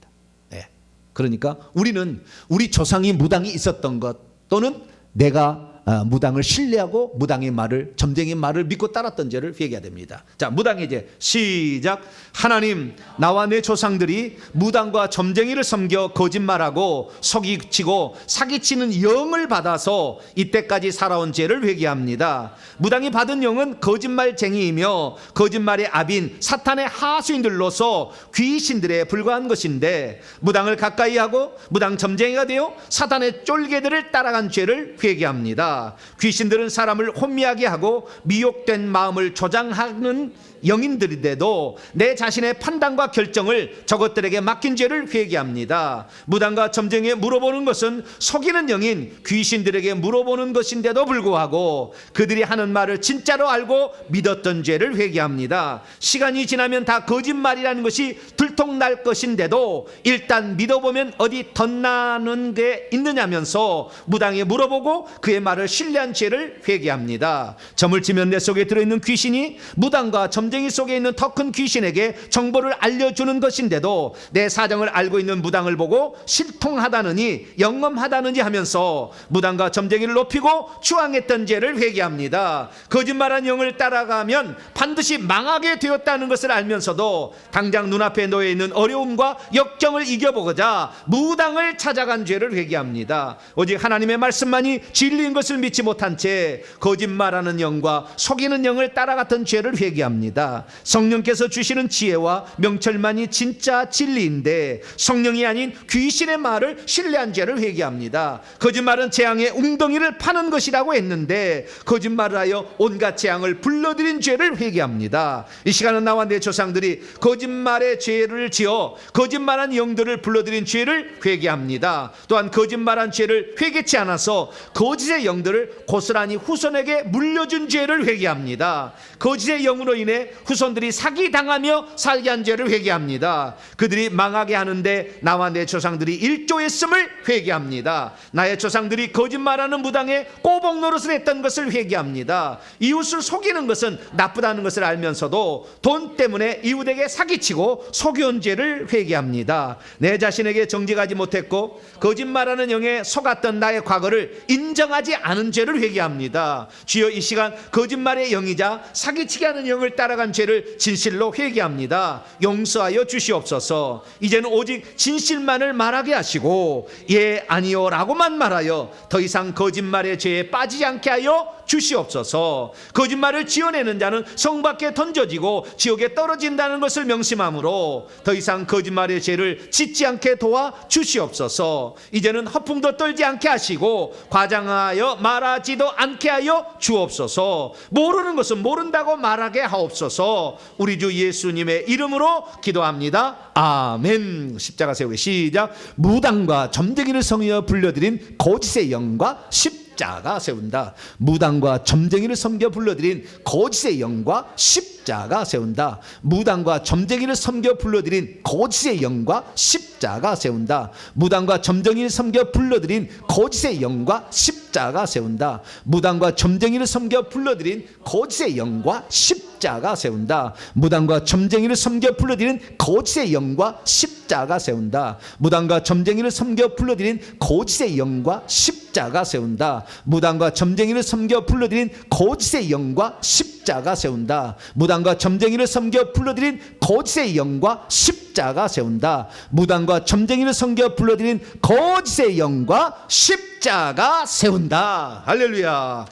그러니까 우리는 우리 조상이 무당이 있었던 것 또는 내가 무당을 신뢰하고 무당의 말을, 점쟁이의 말을 믿고 따랐던 죄를 회개해야 됩니다. 자, 무당의 죄 시작. 하나님, 나와 내 조상들이 무당과 점쟁이를 섬겨 거짓말하고 속이치고 사기치는 영을 받아서 이때까지 살아온 죄를 회개합니다. 무당이 받은 영은 거짓말쟁이이며 거짓말의 압인 사탄의 하수인들로서 귀신들에 불과한 것인데, 무당을 가까이 하고 무당 점쟁이가 되어 사탄의 쫄개들을 따라간 죄를 회개합니다. 귀신들은 사람을 혼미하게 하고 미혹된 마음을 조장하는 영인들인데도 내 자신의 판단과 결정을 저것들에게 맡긴 죄를 회개합니다. 무당과 점쟁이에 물어보는 것은 속이는 영인 귀신들에게 물어보는 것인데도 불구하고 그들이 하는 말을 진짜로 알고 믿었던 죄를 회개합니다. 시간이 지나면 다 거짓말이라는 것이 들통날 것인데도 일단 믿어보면 어디 덧나는 게 있느냐면서 무당에 물어보고 그의 말을 신뢰한 죄를 회개합니다. 점을 치면 내 속에 들어있는 귀신이 무당과 점쟁이 속에 있는 더 큰 귀신에게 정보를 알려주는 것인데도 내 사정을 알고 있는 무당을 보고 실통하다느니 영험하다느니 하면서 무당과 점쟁이를 높이고 추앙했던 죄를 회개합니다. 거짓말한 영을 따라가면 반드시 망하게 되었다는 것을 알면서도 당장 눈앞에 놓여 있는 어려움과 역경을 이겨보고자 무당을 찾아간 죄를 회개합니다. 오직 하나님의 말씀만이 진리인 것을 믿지 못한 채 거짓말하는 영과 속이는 영을 따라갔던 죄를 회개합니다. 성령께서 주시는 지혜와 명철만이 진짜 진리인데 성령이 아닌 귀신의 말을 신뢰한 죄를 회개합니다. 거짓말은 재앙의 웅덩이를 파는 것이라고 했는데 거짓말을 하여 온갖 재앙을 불러들인 죄를 회개합니다. 이 시간은 나와 내 조상들이 거짓말의 죄를 지어 거짓말한 영들을 불러들인 죄를 회개합니다. 또한 거짓말한 죄를 회개치 않아서 거짓의 영들을 고스란히 후손에게 물려준 죄를 회개합니다. 거짓의 영으로 인해 후손들이 사기당하며 살게 한 죄를 회개합니다. 그들이 망하게 하는데 나와 내 조상들이 일조했음을 회개합니다. 나의 조상들이 거짓말하는 무당에 꼬복 노릇을 했던 것을 회개합니다. 이웃을 속이는 것은 나쁘다는 것을 알면서도 돈 때문에 이웃에게 사기치고 속여온 죄를 회개합니다. 내 자신에게 정직하지 못했고 거짓말하는 영에 속았던 나의 과거를 인정하지 않은 죄를 회개합니다. 주여, 이 시간 거짓말의 영이자 사기치게 하는 영을 따라간 죄를 진실로 회개합니다. 용서하여 주시옵소서. 이제는 오직 진실만을 말하게 하시고 예 아니요 라고만 말하여 더 이상 거짓말의 죄에 빠지지 않게 하여 주시옵소서. 거짓말을 지어내는 자는 성 밖에 던져지고 지옥에 떨어진다는 것을 명심하므로 더 이상 거짓말의 죄를 짓지 않게 도와 주시옵소서. 이제는 허풍도 떨지 않게 하시고 과장하여 말하지도 않게 하여 주옵소서. 모르는 것은 모른다고 말하게 하옵소서. 우리 주 예수님의 이름으로 기도합니다. 아멘. 십자가 세우기 시작. 무당과 점쟁이를 성여 불려드린 거짓의 영과 십자가 세운다. 무당과 점쟁이를 섬겨 불러들인 거짓의 영과 십자가 세운다. 무당과 점쟁이를 섬겨 불러들인 거짓의 영과 십자가 세운다. 무당과 점쟁이를 섬겨 불러들인 거짓의 영과 십자가 세운다. 무당과 점쟁이를 섬겨 불러들인 거짓의 영과 십자가 세운다. 무당과 점쟁이를 섬겨 불러들인 거짓의 영과 십자가 세운다. 무당과 점쟁이를 섬겨 불러들인 거짓의 영과 십자가 세운다. 무당과 점쟁이를 섬겨 불러들인 거짓의 영과 십자가 세운다. 무당과 점쟁이를 섬겨 불러들인 거짓의 영과 십자가 세운다. 무당과 점쟁이를 섬겨 불러들인 거짓의 영과 십자가 세운다. 할렐루야.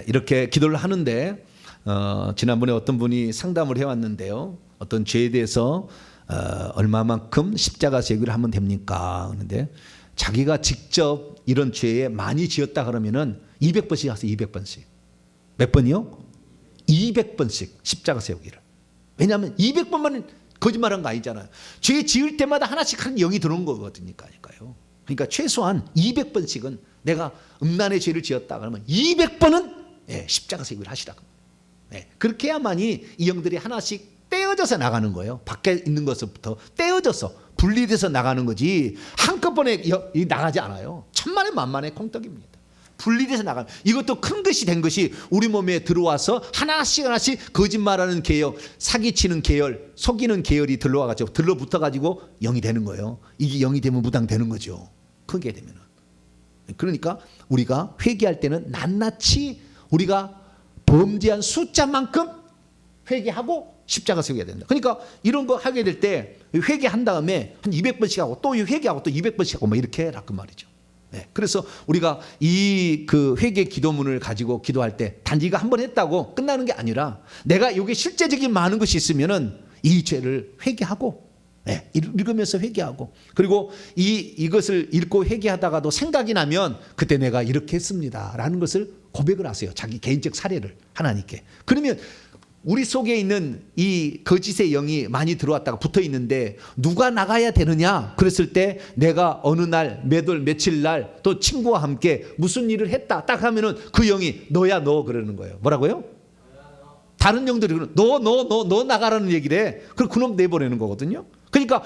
이렇게 기도를 하는데 지난번에 어떤 분이 상담을 해왔는데요. 어떤 죄에 대해서 얼마만큼 십자가 세기를 하면 됩니까? 그런데 자기가 직접 이런 죄에 많이 지었다 그러면은 200번씩 하세요. 200번씩. 몇 번이요? 200번씩 십자가 세우기를. 왜냐하면 200번만 거짓말한 거 아니잖아요. 죄 지을 때마다 하나씩 한 영이 들어온 거거든요. 그러니까 최소한 200번씩은 내가 음란의 죄를 지었다 그러면 200번은 십자가 세우기를 하시라. 그렇게 해야만이 이 영들이 하나씩 떼어져서 나가는 거예요. 밖에 있는 것부터 떼어져서 분리돼서 나가는 거지 한꺼번에 나가지 않아요. 천만에 만만의 콩떡입니다. 분리돼서 나가는, 이것도 큰 것이 된 것이 우리 몸에 들어와서 하나씩 하나씩 거짓말하는 계열, 사기치는 계열, 속이는 계열이 들러와가지고 들러붙어가지고 영이 되는 거예요. 이게 영이 되면 무당되는 거죠. 크게 되면은. 그러니까 우리가 회개할 때는 낱낱이 우리가 범죄한 숫자만큼 회개하고 십자가 세워야 된다. 그러니까 이런 거 하게 될 때 회개한 다음에 한 200번씩 하고 또 회개하고 또 200번씩 하고 뭐 이렇게 해라 그 말이죠. 네. 그래서 우리가 이 그 회개 기도문을 가지고 기도할 때 단지 이거 한 번 했다고 끝나는 게 아니라 내가 여기 실제적인 많은 것이 있으면은 이 죄를 회개하고, 네, 읽으면서 회개하고, 그리고 이것을 읽고 회개하다가도 생각이 나면 그때 내가 이렇게 했습니다라는 것을 고백을 하세요. 자기 개인적 사례를 하나님께. 그러면 우리 속에 있는 이 거짓의 영이 많이 들어왔다가 붙어 있는데 누가 나가야 되느냐? 그랬을 때 내가 어느 날, 몇 월, 며칠 날 또 친구와 함께 무슨 일을 했다 딱 하면은 그 영이 너야 너 그러는 거예요. 뭐라고요? 다른 영들이 너 나가라는 얘기를 해. 그럼 그놈 내보내는 거거든요. 그러니까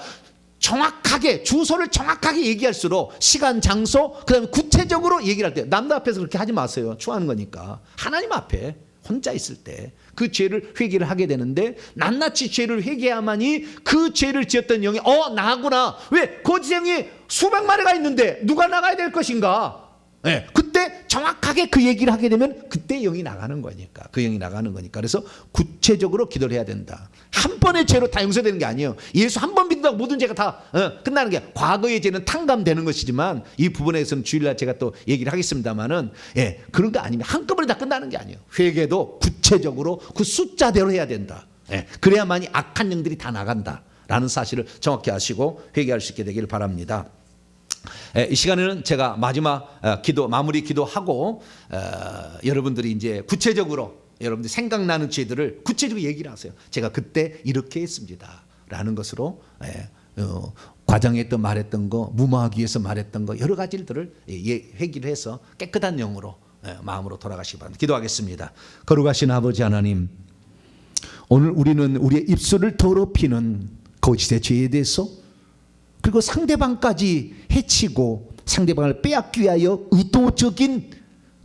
정확하게 주소를 정확하게 얘기할수록 시간, 장소, 그다음에 구체적으로 얘기를 할 때 남들 앞에서 그렇게 하지 마세요. 추하는 거니까. 하나님 앞에 혼자 있을 때 그 죄를 회개를 하게 되는데 낱낱이 죄를 회개해야만이 그 죄를 지었던 영이 나구나. 왜? 거짓 영이 수백 마리가 있는데 누가 나가야 될 것인가? 네, 그때 정확하게 그 얘기를 하게 되면 그때 영이 나가는 거니까. 그 영이 나가는 거니까. 그래서 구체적으로 기도를 해야 된다. 한 번의 죄로 다 용서되는 게 아니에요. 예수 한 번 믿는다고 모든 죄가 다 끝나는 게, 과거의 죄는 탕감되는 것이지만 이 부분에서는 주일날 제가 또 얘기를 하겠습니다만은, 예, 그런 거 아니면 한꺼번에 다 끝나는 게 아니에요. 회개도 구체적으로 그 숫자대로 해야 된다. 예, 그래야만이 악한 영들이 다 나간다라는 사실을 정확히 아시고 회개할 수 있게 되기를 바랍니다. 이 시간에는 제가 마지막 마무리 기도하고 여러분들이 이제 구체적으로 여러분들이 생각나는 죄들을 구체적으로 얘기를 하세요. 제가 그때 이렇게 했습니다 라는 것으로 과장했던 말했던 거, 무마하기 위해서 말했던 거, 여러 가지들을 회개를 해서 깨끗한 영으로 마음으로 돌아가시기 바랍니다. 기도하겠습니다. 거룩하신 아버지 하나님, 오늘 우리는 우리의 입술을 더럽히는 거짓의 죄에 대해서, 그리고 상대방까지 해치고 상대방을 빼앗기 위하여 의도적인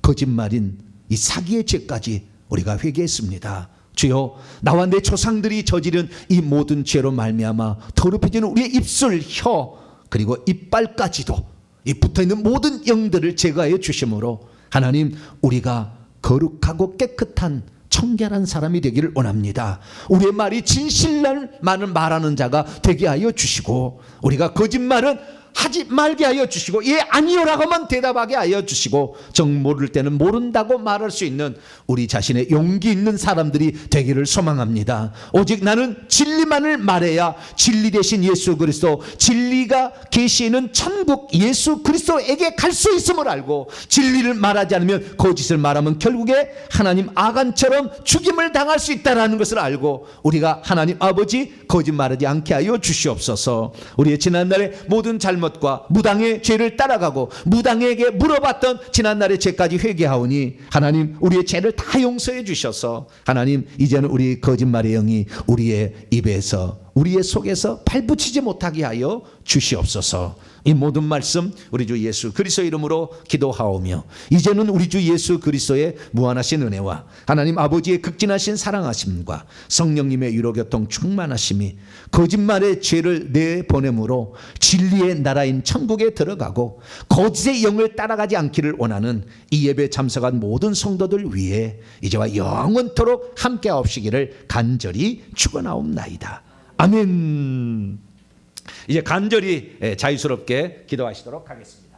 거짓말인 이 사기의 죄까지 우리가 회개했습니다. 주여, 나와 내 조상들이 저지른 이 모든 죄로 말미암아 더럽혀지는 우리의 입술, 혀, 그리고 이빨까지도 이 붙어있는 모든 영들을 제거하여 주심으로 하나님, 우리가 거룩하고 깨끗한 청결한 사람이 되기를 원합니다. 우리의 말이 진실만을 말하는 자가 되게 하여 주시고, 우리가 거짓말은 하지 말게 하여 주시고, 예 아니요라고만 대답하게 하여 주시고, 정 모를 때는 모른다고 말할 수 있는 우리 자신의 용기 있는 사람들이 되기를 소망합니다. 오직 나는 진리만을 말해야 진리 대신 예수 그리스도, 진리가 계시는 천국 예수 그리스도에게 갈 수 있음을 알고, 진리를 말하지 않으면, 거짓을 말하면 결국에 하나님 아간처럼 죽임을 당할 수 있다는 것을 알고, 우리가 하나님 아버지 거짓말하지 않게 하여 주시옵소서. 우리의 지난날의 모든 잘못과 무당의 죄를 따라가고 무당에게 물어봤던 지난날의 죄까지 회개하오니 하나님, 우리의 죄를 다 용서해 주셔서 하나님, 이제는 우리 거짓말의 영이 우리의 입에서, 우리의 속에서 발붙이지 못하게 하여 주시옵소서. 이 모든 말씀 우리 주 예수 그리스도 이름으로 기도하오며, 이제는 우리 주 예수 그리스도의 무한하신 은혜와 하나님 아버지의 극진하신 사랑하심과 성령님의 유로교통 충만하심이 거짓말의 죄를 내보내므로 진리의 나라인 천국에 들어가고 거짓의 영을 따라가지 않기를 원하는 이 예배에 참석한 모든 성도들 위해 이제와 영원토록 함께하옵시기를 간절히 축원하옵나이다. 아멘. 이제 간절히 자유스럽게 기도하시도록 하겠습니다.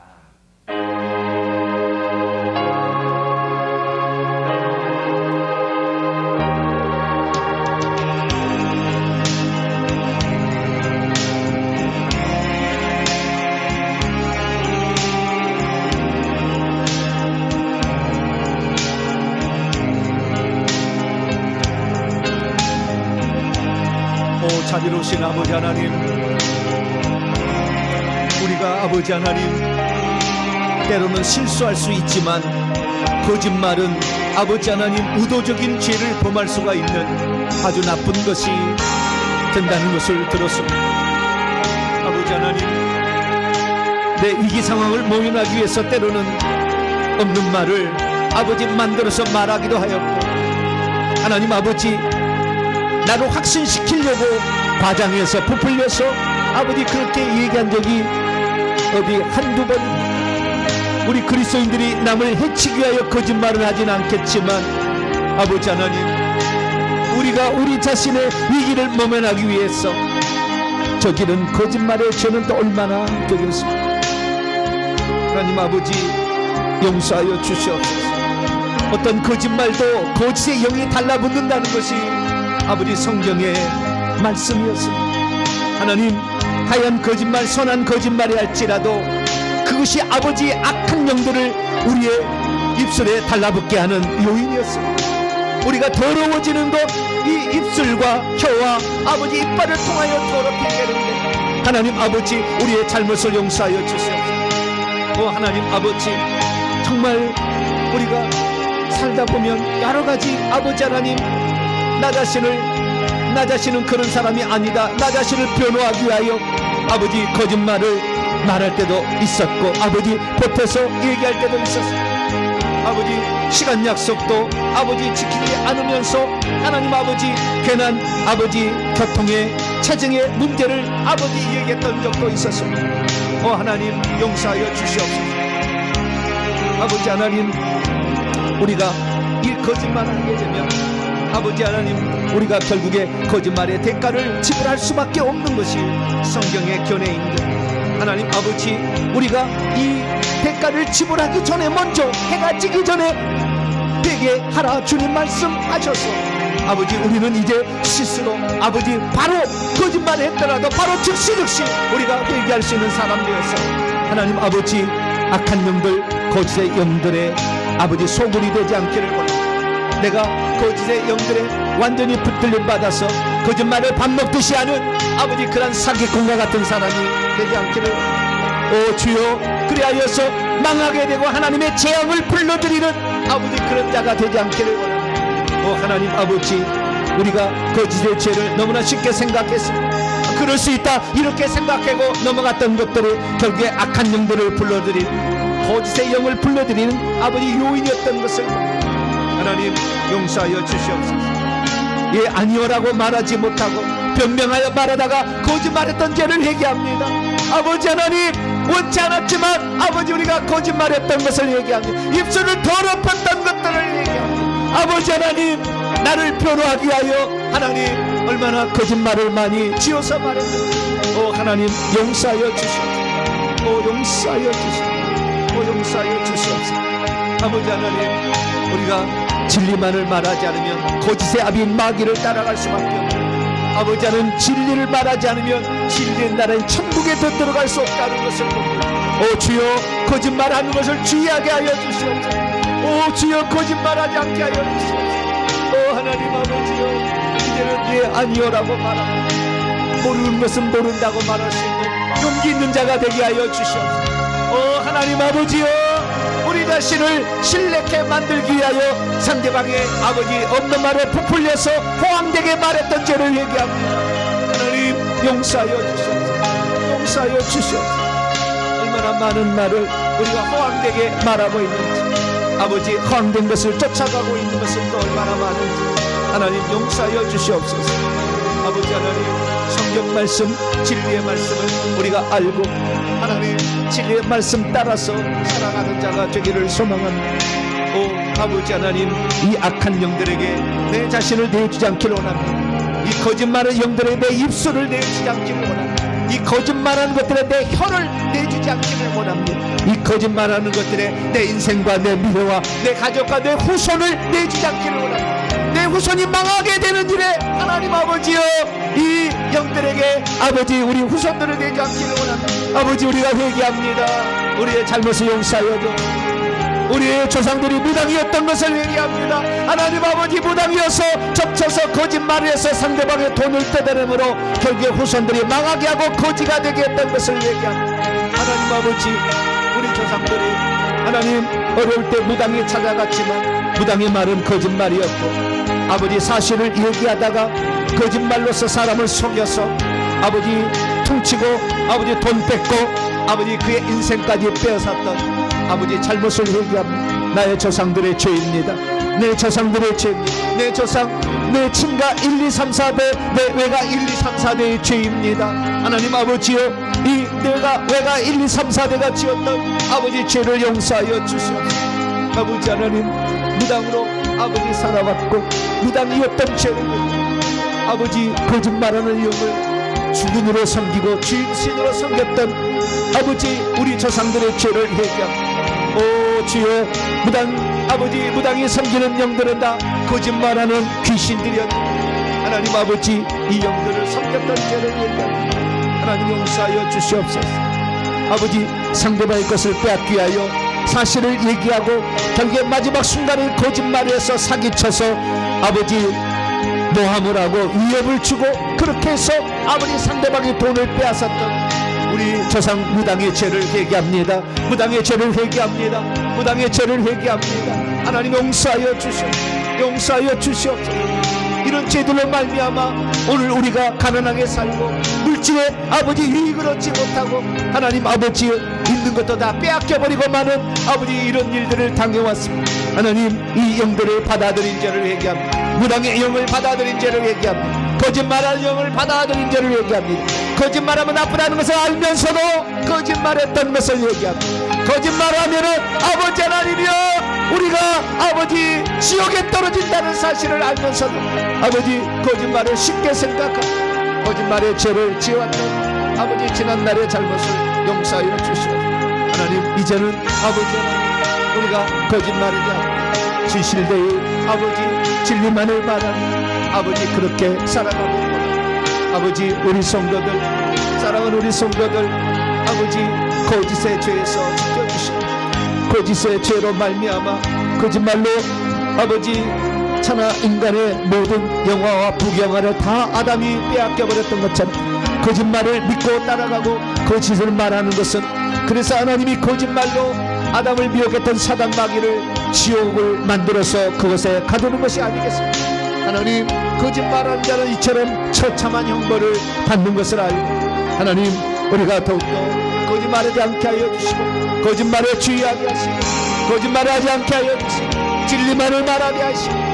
오 자비로우신 아버지 하나님, 우리가 아버지 하나님 때로는 실수할 수 있지만 거짓말은 아버지 하나님 의도적인 죄를 범할 수가 있는 아주 나쁜 것이 된다는 것을 들었습니다. 아버지 하나님, 내 위기 상황을 모면하기 위해서 때로는 없는 말을 아버지 만들어서 말하기도 하였고, 하나님 아버지 나를 확신시키려고 과장해서 부풀려서 아버지 그렇게 얘기한 적이 어디 한두 번입니다. 우리 그리스도인들이 남을 해치기 위하여 거짓말을 하진 않겠지만 아버지 하나님, 우리가 우리 자신의 위기를 모면하기 위해서 저지른 거짓말의 죄는 또 얼마나 되겠습니까? 하나님 아버지 용서하여 주시옵소서. 어떤 거짓말도 거짓의 영이 달라붙는다는 것이 아버지 성경의 말씀이었습니다. 하나님, 하얀 거짓말, 선한 거짓말이 할지라도 그것이 아버지의 악한 영들을 우리의 입술에 달라붙게 하는 요인이었습니다. 우리가 더러워지는 것, 이 입술과 혀와 아버지 이빨을 통하여 더럽게 되는데, 하나님 아버지 우리의 잘못을 용서하여 주시옵소서. 하나님 아버지, 정말 우리가 살다 보면 여러 가지 아버지 하나님, 나 자신은 그런 사람이 아니다, 나 자신을 변호하기 위하여 아버지 거짓말을 말할 때도 있었고, 아버지 보태서 얘기할 때도 있었습니다. 아버지 시간 약속도 아버지 지키지 않으면서 하나님 아버지 괜한 아버지 교통의 체증의 문제를 아버지 얘기했던 적도 있었습니다. 하나님 용서하여 주시옵소서. 아버지 하나님, 우리가 이 거짓말을 하게 되면 아버지 하나님, 우리가 결국에 거짓말의 대가를 지불할 수밖에 없는 것이 성경의 견해인데, 하나님 아버지 우리가 이 대가를 지불하기 전에, 먼저 해가 지기 전에 되게 하라 주님 말씀하셔서 아버지 우리는 이제 스스로 아버지 바로 거짓말을 했더라도 바로 즉시 우리가 회개할 수 있는 사람 되어서 하나님 아버지 악한 영들, 거짓의 영들의 아버지 소굴이 되지 않기를 원합니다. 내가 거짓의 영들에 완전히 붙들림 받아서 거짓말을 밥 먹듯이 하는 아버지 그런 사기꾼과 같은 사람이 되지 않기를 원합니다. 오 주여, 그리하여서 망하게 되고 하나님의 재앙을 불러들이는 아버지 그런 자가 되지 않기를 원합니다. 오 하나님 아버지, 우리가 거짓의 죄를 너무나 쉽게 생각했습니다. 그럴 수 있다 이렇게 생각하고 넘어갔던 것들이 결국에 악한 영들을 불러들이는, 거짓의 영을 불러들이는 아버지 요인이었던 것을 하나님 용서하여 주시옵소서. 예 아니오라고 말하지 못하고 변명하여 말하다가 거짓말했던 죄를 회개합니다. 아버지 하나님, 원치 않았지만 아버지 우리가 거짓말했던 것을 얘기합니다. 입술을 더럽혔던 것들을 얘기합니다. 아버지 하나님, 나를 변호하기 위하여 하나님 얼마나 거짓말을 많이 지어서 말했는지 하나님 용서하여 주시옵소서. 용서하여 주시옵소서. 용서하여 주시옵소서. 아버지 하나님, 우리가 진리만을 말하지 않으면 거짓의 아비인 마귀를 따라갈 수밖에 없습니다. 아버지 하나님, 진리를 말하지 않으면 진리의 나라인 천국에 더 들어갈 수 없다는 것을 봅니다. 주여, 거짓말하는 것을 주의하게 하여 주시옵소서. 주여, 거짓말하지 않게 하여 주시옵소서. 하나님 아버지여, 이제는 예 아니오라고 말하고 모르는 것은 모른다고 말할 수 있는 용기 있는 자가 되게 하여 주시옵소서. 하나님 아버지여, 우리 자신을 신뢰케 만들기 위하여 상대방의 아버지 없는 말에 부풀려서 호황되게 말했던 죄를 회개합니다. 하나님 용서하여 주시옵소서. 용서하여 주시옵소서. 얼마나 많은 말을 우리가 호황되게 말하고 있는지, 아버지 호황된 것을 쫓아가고 있는 것은 또 얼마나 많은지 하나님 용서하여 주시옵소서. 아버지 하나님, 성경 말씀, 진리의 말씀을 우리가 알고 하나님 진리의 말씀 따라서 살아가는 자가 되기를 소망합니다. 아버지 하나님, 이 악한 영들에게 내 자신을 내주지 않기를 원합니다. 이 거짓말의 영들에게 내 입술을 내주지 않기를 원합니다. 이 거짓말하는 것들에 내 혀를 내주지 않기를 원합니다. 이 거짓말하는 것들에 내 인생과 내 미래와 내 가족과 내 후손을 내주지 않기를 원합니다. 내 후손이 망하게 되는 일에 하나님 아버지여, 이 영들에게 아버지 우리 후손들을 내지 않기를 원합니다. 아버지 우리가 회개합니다. 우리의 잘못을 용서하여 주옵소서. 우리의 조상들이 무당이었던 것을 회개합니다. 하나님 아버지, 무당이어서 접쳐서 거짓말을 해서 상대방의 돈을 뜯어내므로 결국에 후손들이 망하게 하고 거지가 되게 했던 것을 회개합니다. 하나님 아버지, 우리 조상들이 하나님 어려울 때 무당이 찾아갔지만 무당의 말은 거짓말이었고, 아버지 사실을 얘기하다가 거짓말로서 사람을 속여서 아버지 퉁치고 아버지 돈 뺏고 아버지 그의 인생까지 빼앗았던 아버지 잘못을 회개합니다. 나의 조상들의 죄입니다. 내 조상들의 죄입니다. 내 조상, 내 친가 1, 2, 3, 4대, 내 외가 1, 2, 3, 4대의 죄입니다. 하나님 아버지여, 이 내가 외가 1, 2, 3, 4대가 지었던 아버지 죄를 용서하여 주시옵소서. 아버지 하나님, 무당으로 아버지 살아왔고 무당이었던 죄를 아버지 거짓말하는 영을 주군으로 섬기고 주인신으로 섬겼던 아버지 우리 조상들의 죄를 회개합니다. 오 주여, 아버지 무당이 섬기는 영들은 다 거짓말하는 귀신들이었다. 하나님 아버지 이 영들을 섬겼던 죄를 회개합니다. 하나님 용서하여 주시옵소서. 아버지 상대방의 것을 빼앗기 위하여 사실을 얘기하고 결국에 마지막 순간에 거짓말해서 사기쳐서 아버지 모함을 하고 위협을 주고 그렇게 해서 아버지 상대방의 돈을 빼앗았던 우리 조상 무당의 죄를 회개합니다. 무당의 죄를 회개합니다. 무당의 죄를 회개합니다. 하나님 용서하여 주시옵소서. 이런 죄들로 말미암아 오늘 우리가 가난하게 살고 물질에 아버지 유익을 얻지 못하고 하나님 아버지 있는 것도 다 빼앗겨버리고 많은 아버지 이런 일들을 당해왔습니다. 하나님 이 영들을 받아들인 죄를 회개합니다. 무당의 영을 받아들인 죄를 회개합니다. 거짓말할 영을 받아들인 죄를 회개합니다. 거짓말하면 나쁘다는 것을 알면서도 거짓말했던 것을 회개합니다. 거짓말하면은 아버지 하나님이여 우리가 아버지 지옥에 떨어진다는 사실을 알면서도 아버지 거짓말을 쉽게 생각하고 거짓말의 죄를 지어왔던 아버지 지난날의 잘못을 용서하여 주시옵소서. 하나님 이제는 아버지 하나님 우리가 거짓말하지 않고 진실되이 아버지 진리만을 말하는 아버지 그렇게 살아가고 있구나. 아버지 우리 성도들 사랑하는 우리 성도들 아버지 거짓의 죄에서 지켜주시고 거짓의 죄로 말미암아 거짓말로 아버지 천하 인간의 모든 영화와 부경화를 다 아담이 빼앗겨버렸던 것처럼 거짓말을 믿고 따라가고 거짓을 말하는 것은 그래서 하나님이 거짓말로 아담을 미혹했던 사단 마귀를 지옥을 만들어서 그것에 가두는 것이 아니겠습니까? 하나님 거짓말하는 자는 이처럼 처참한 형벌을 받는 것을 알고 하나님 우리가 더욱더 거짓말하지 않게 하여 주시고 거짓말에 주의하게 하시고 거짓말을 하지 않게 하여 주시고 진리만을 말하게 하시고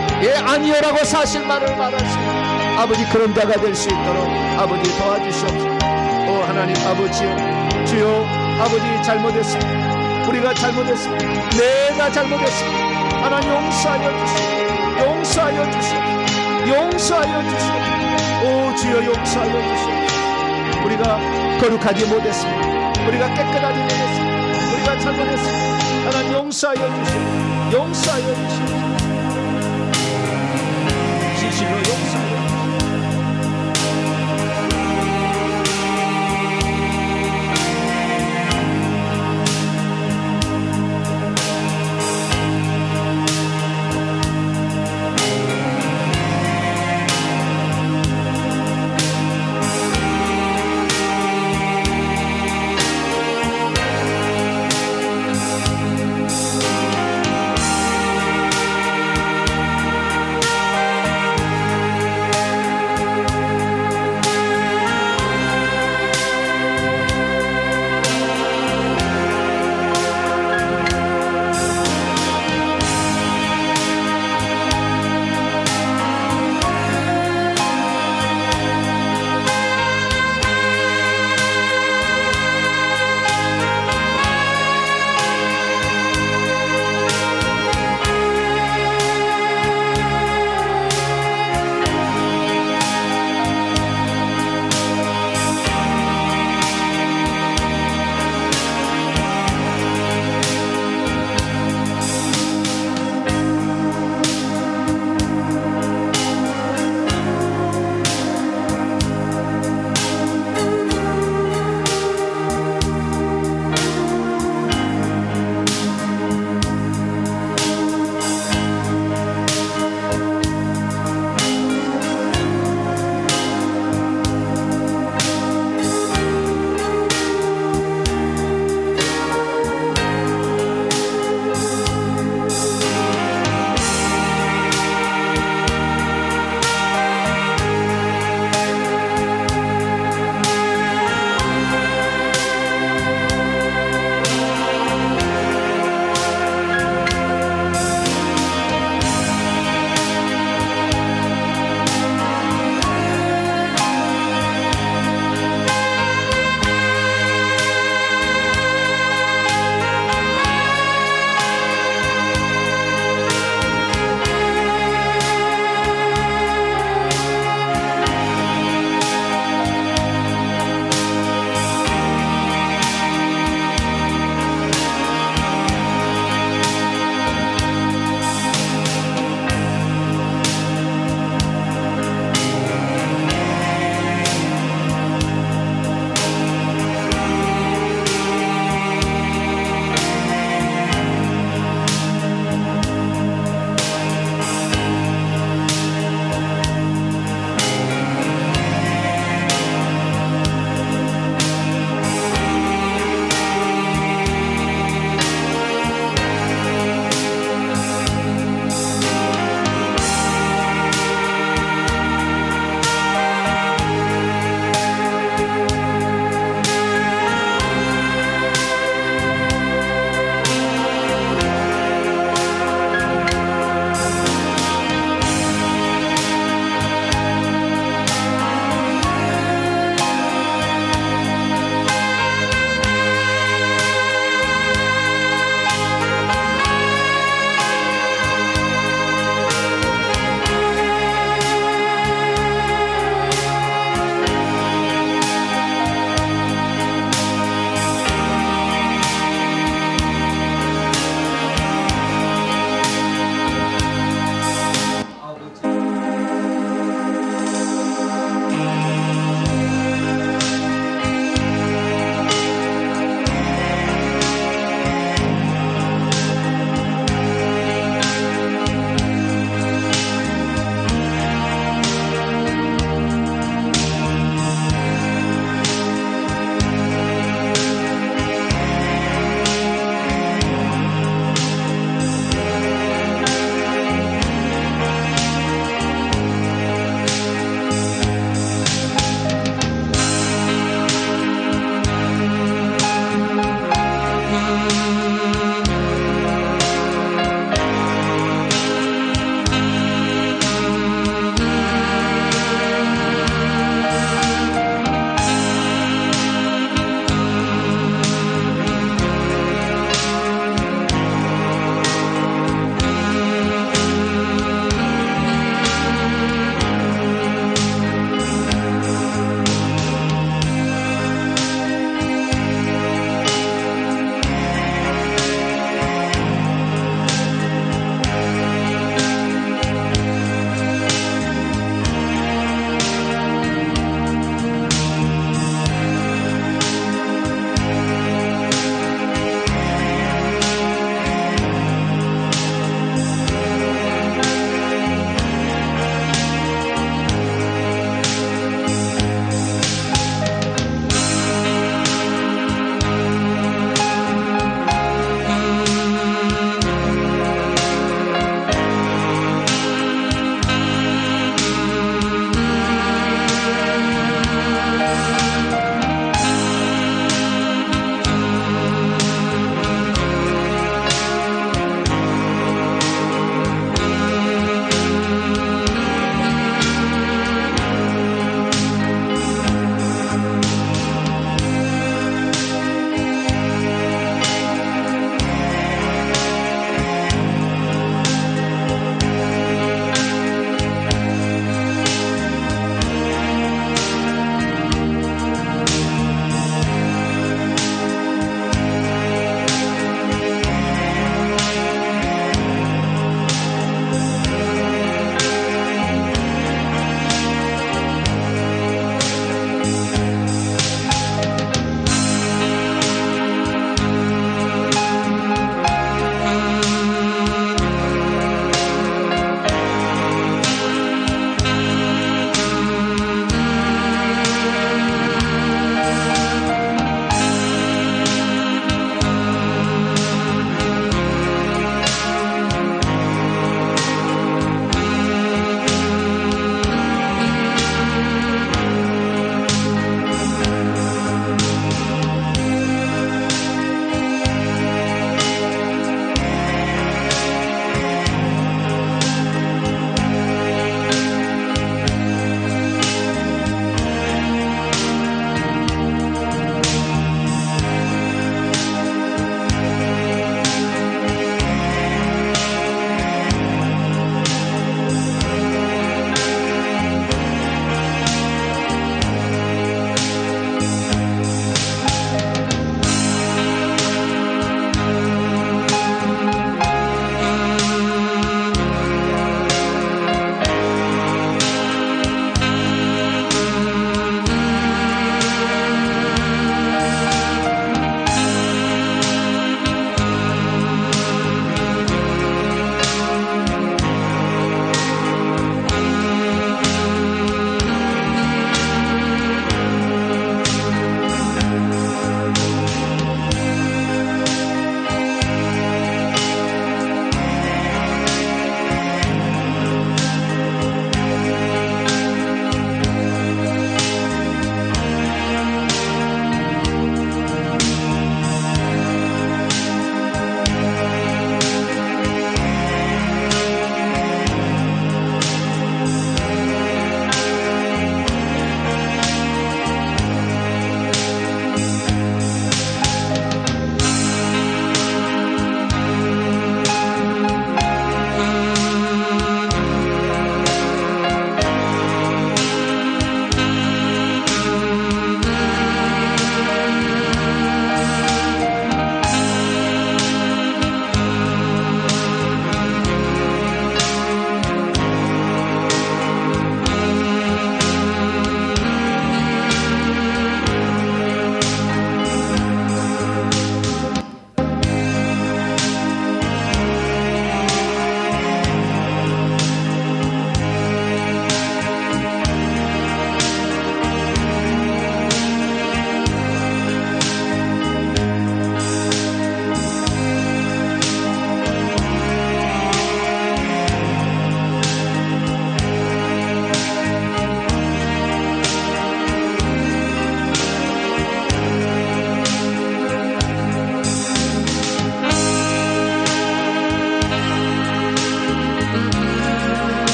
아니요라고 사실만을 말하시고 아버지 그런 자가 될 수 있도록 아버지 도와주시옵소서. 오 하나님 아버지여 주여 아버지 잘못했습니다. 우리가 잘못했습니다. 내가 잘못했습니다. 하나님 용서하여 주시옵소서. 용서하여 주시옵소서. 용서하여 주시옵소서. 오 주여 용서하여 주시옵소서. 우리가 거룩하지 못했습니다. 우리가 깨끗하지 못했습니다. 우리가 잘못했습니다. 하나님 용서하여 주시옵소서. 용서하여 주시옵소서. 진실로 용서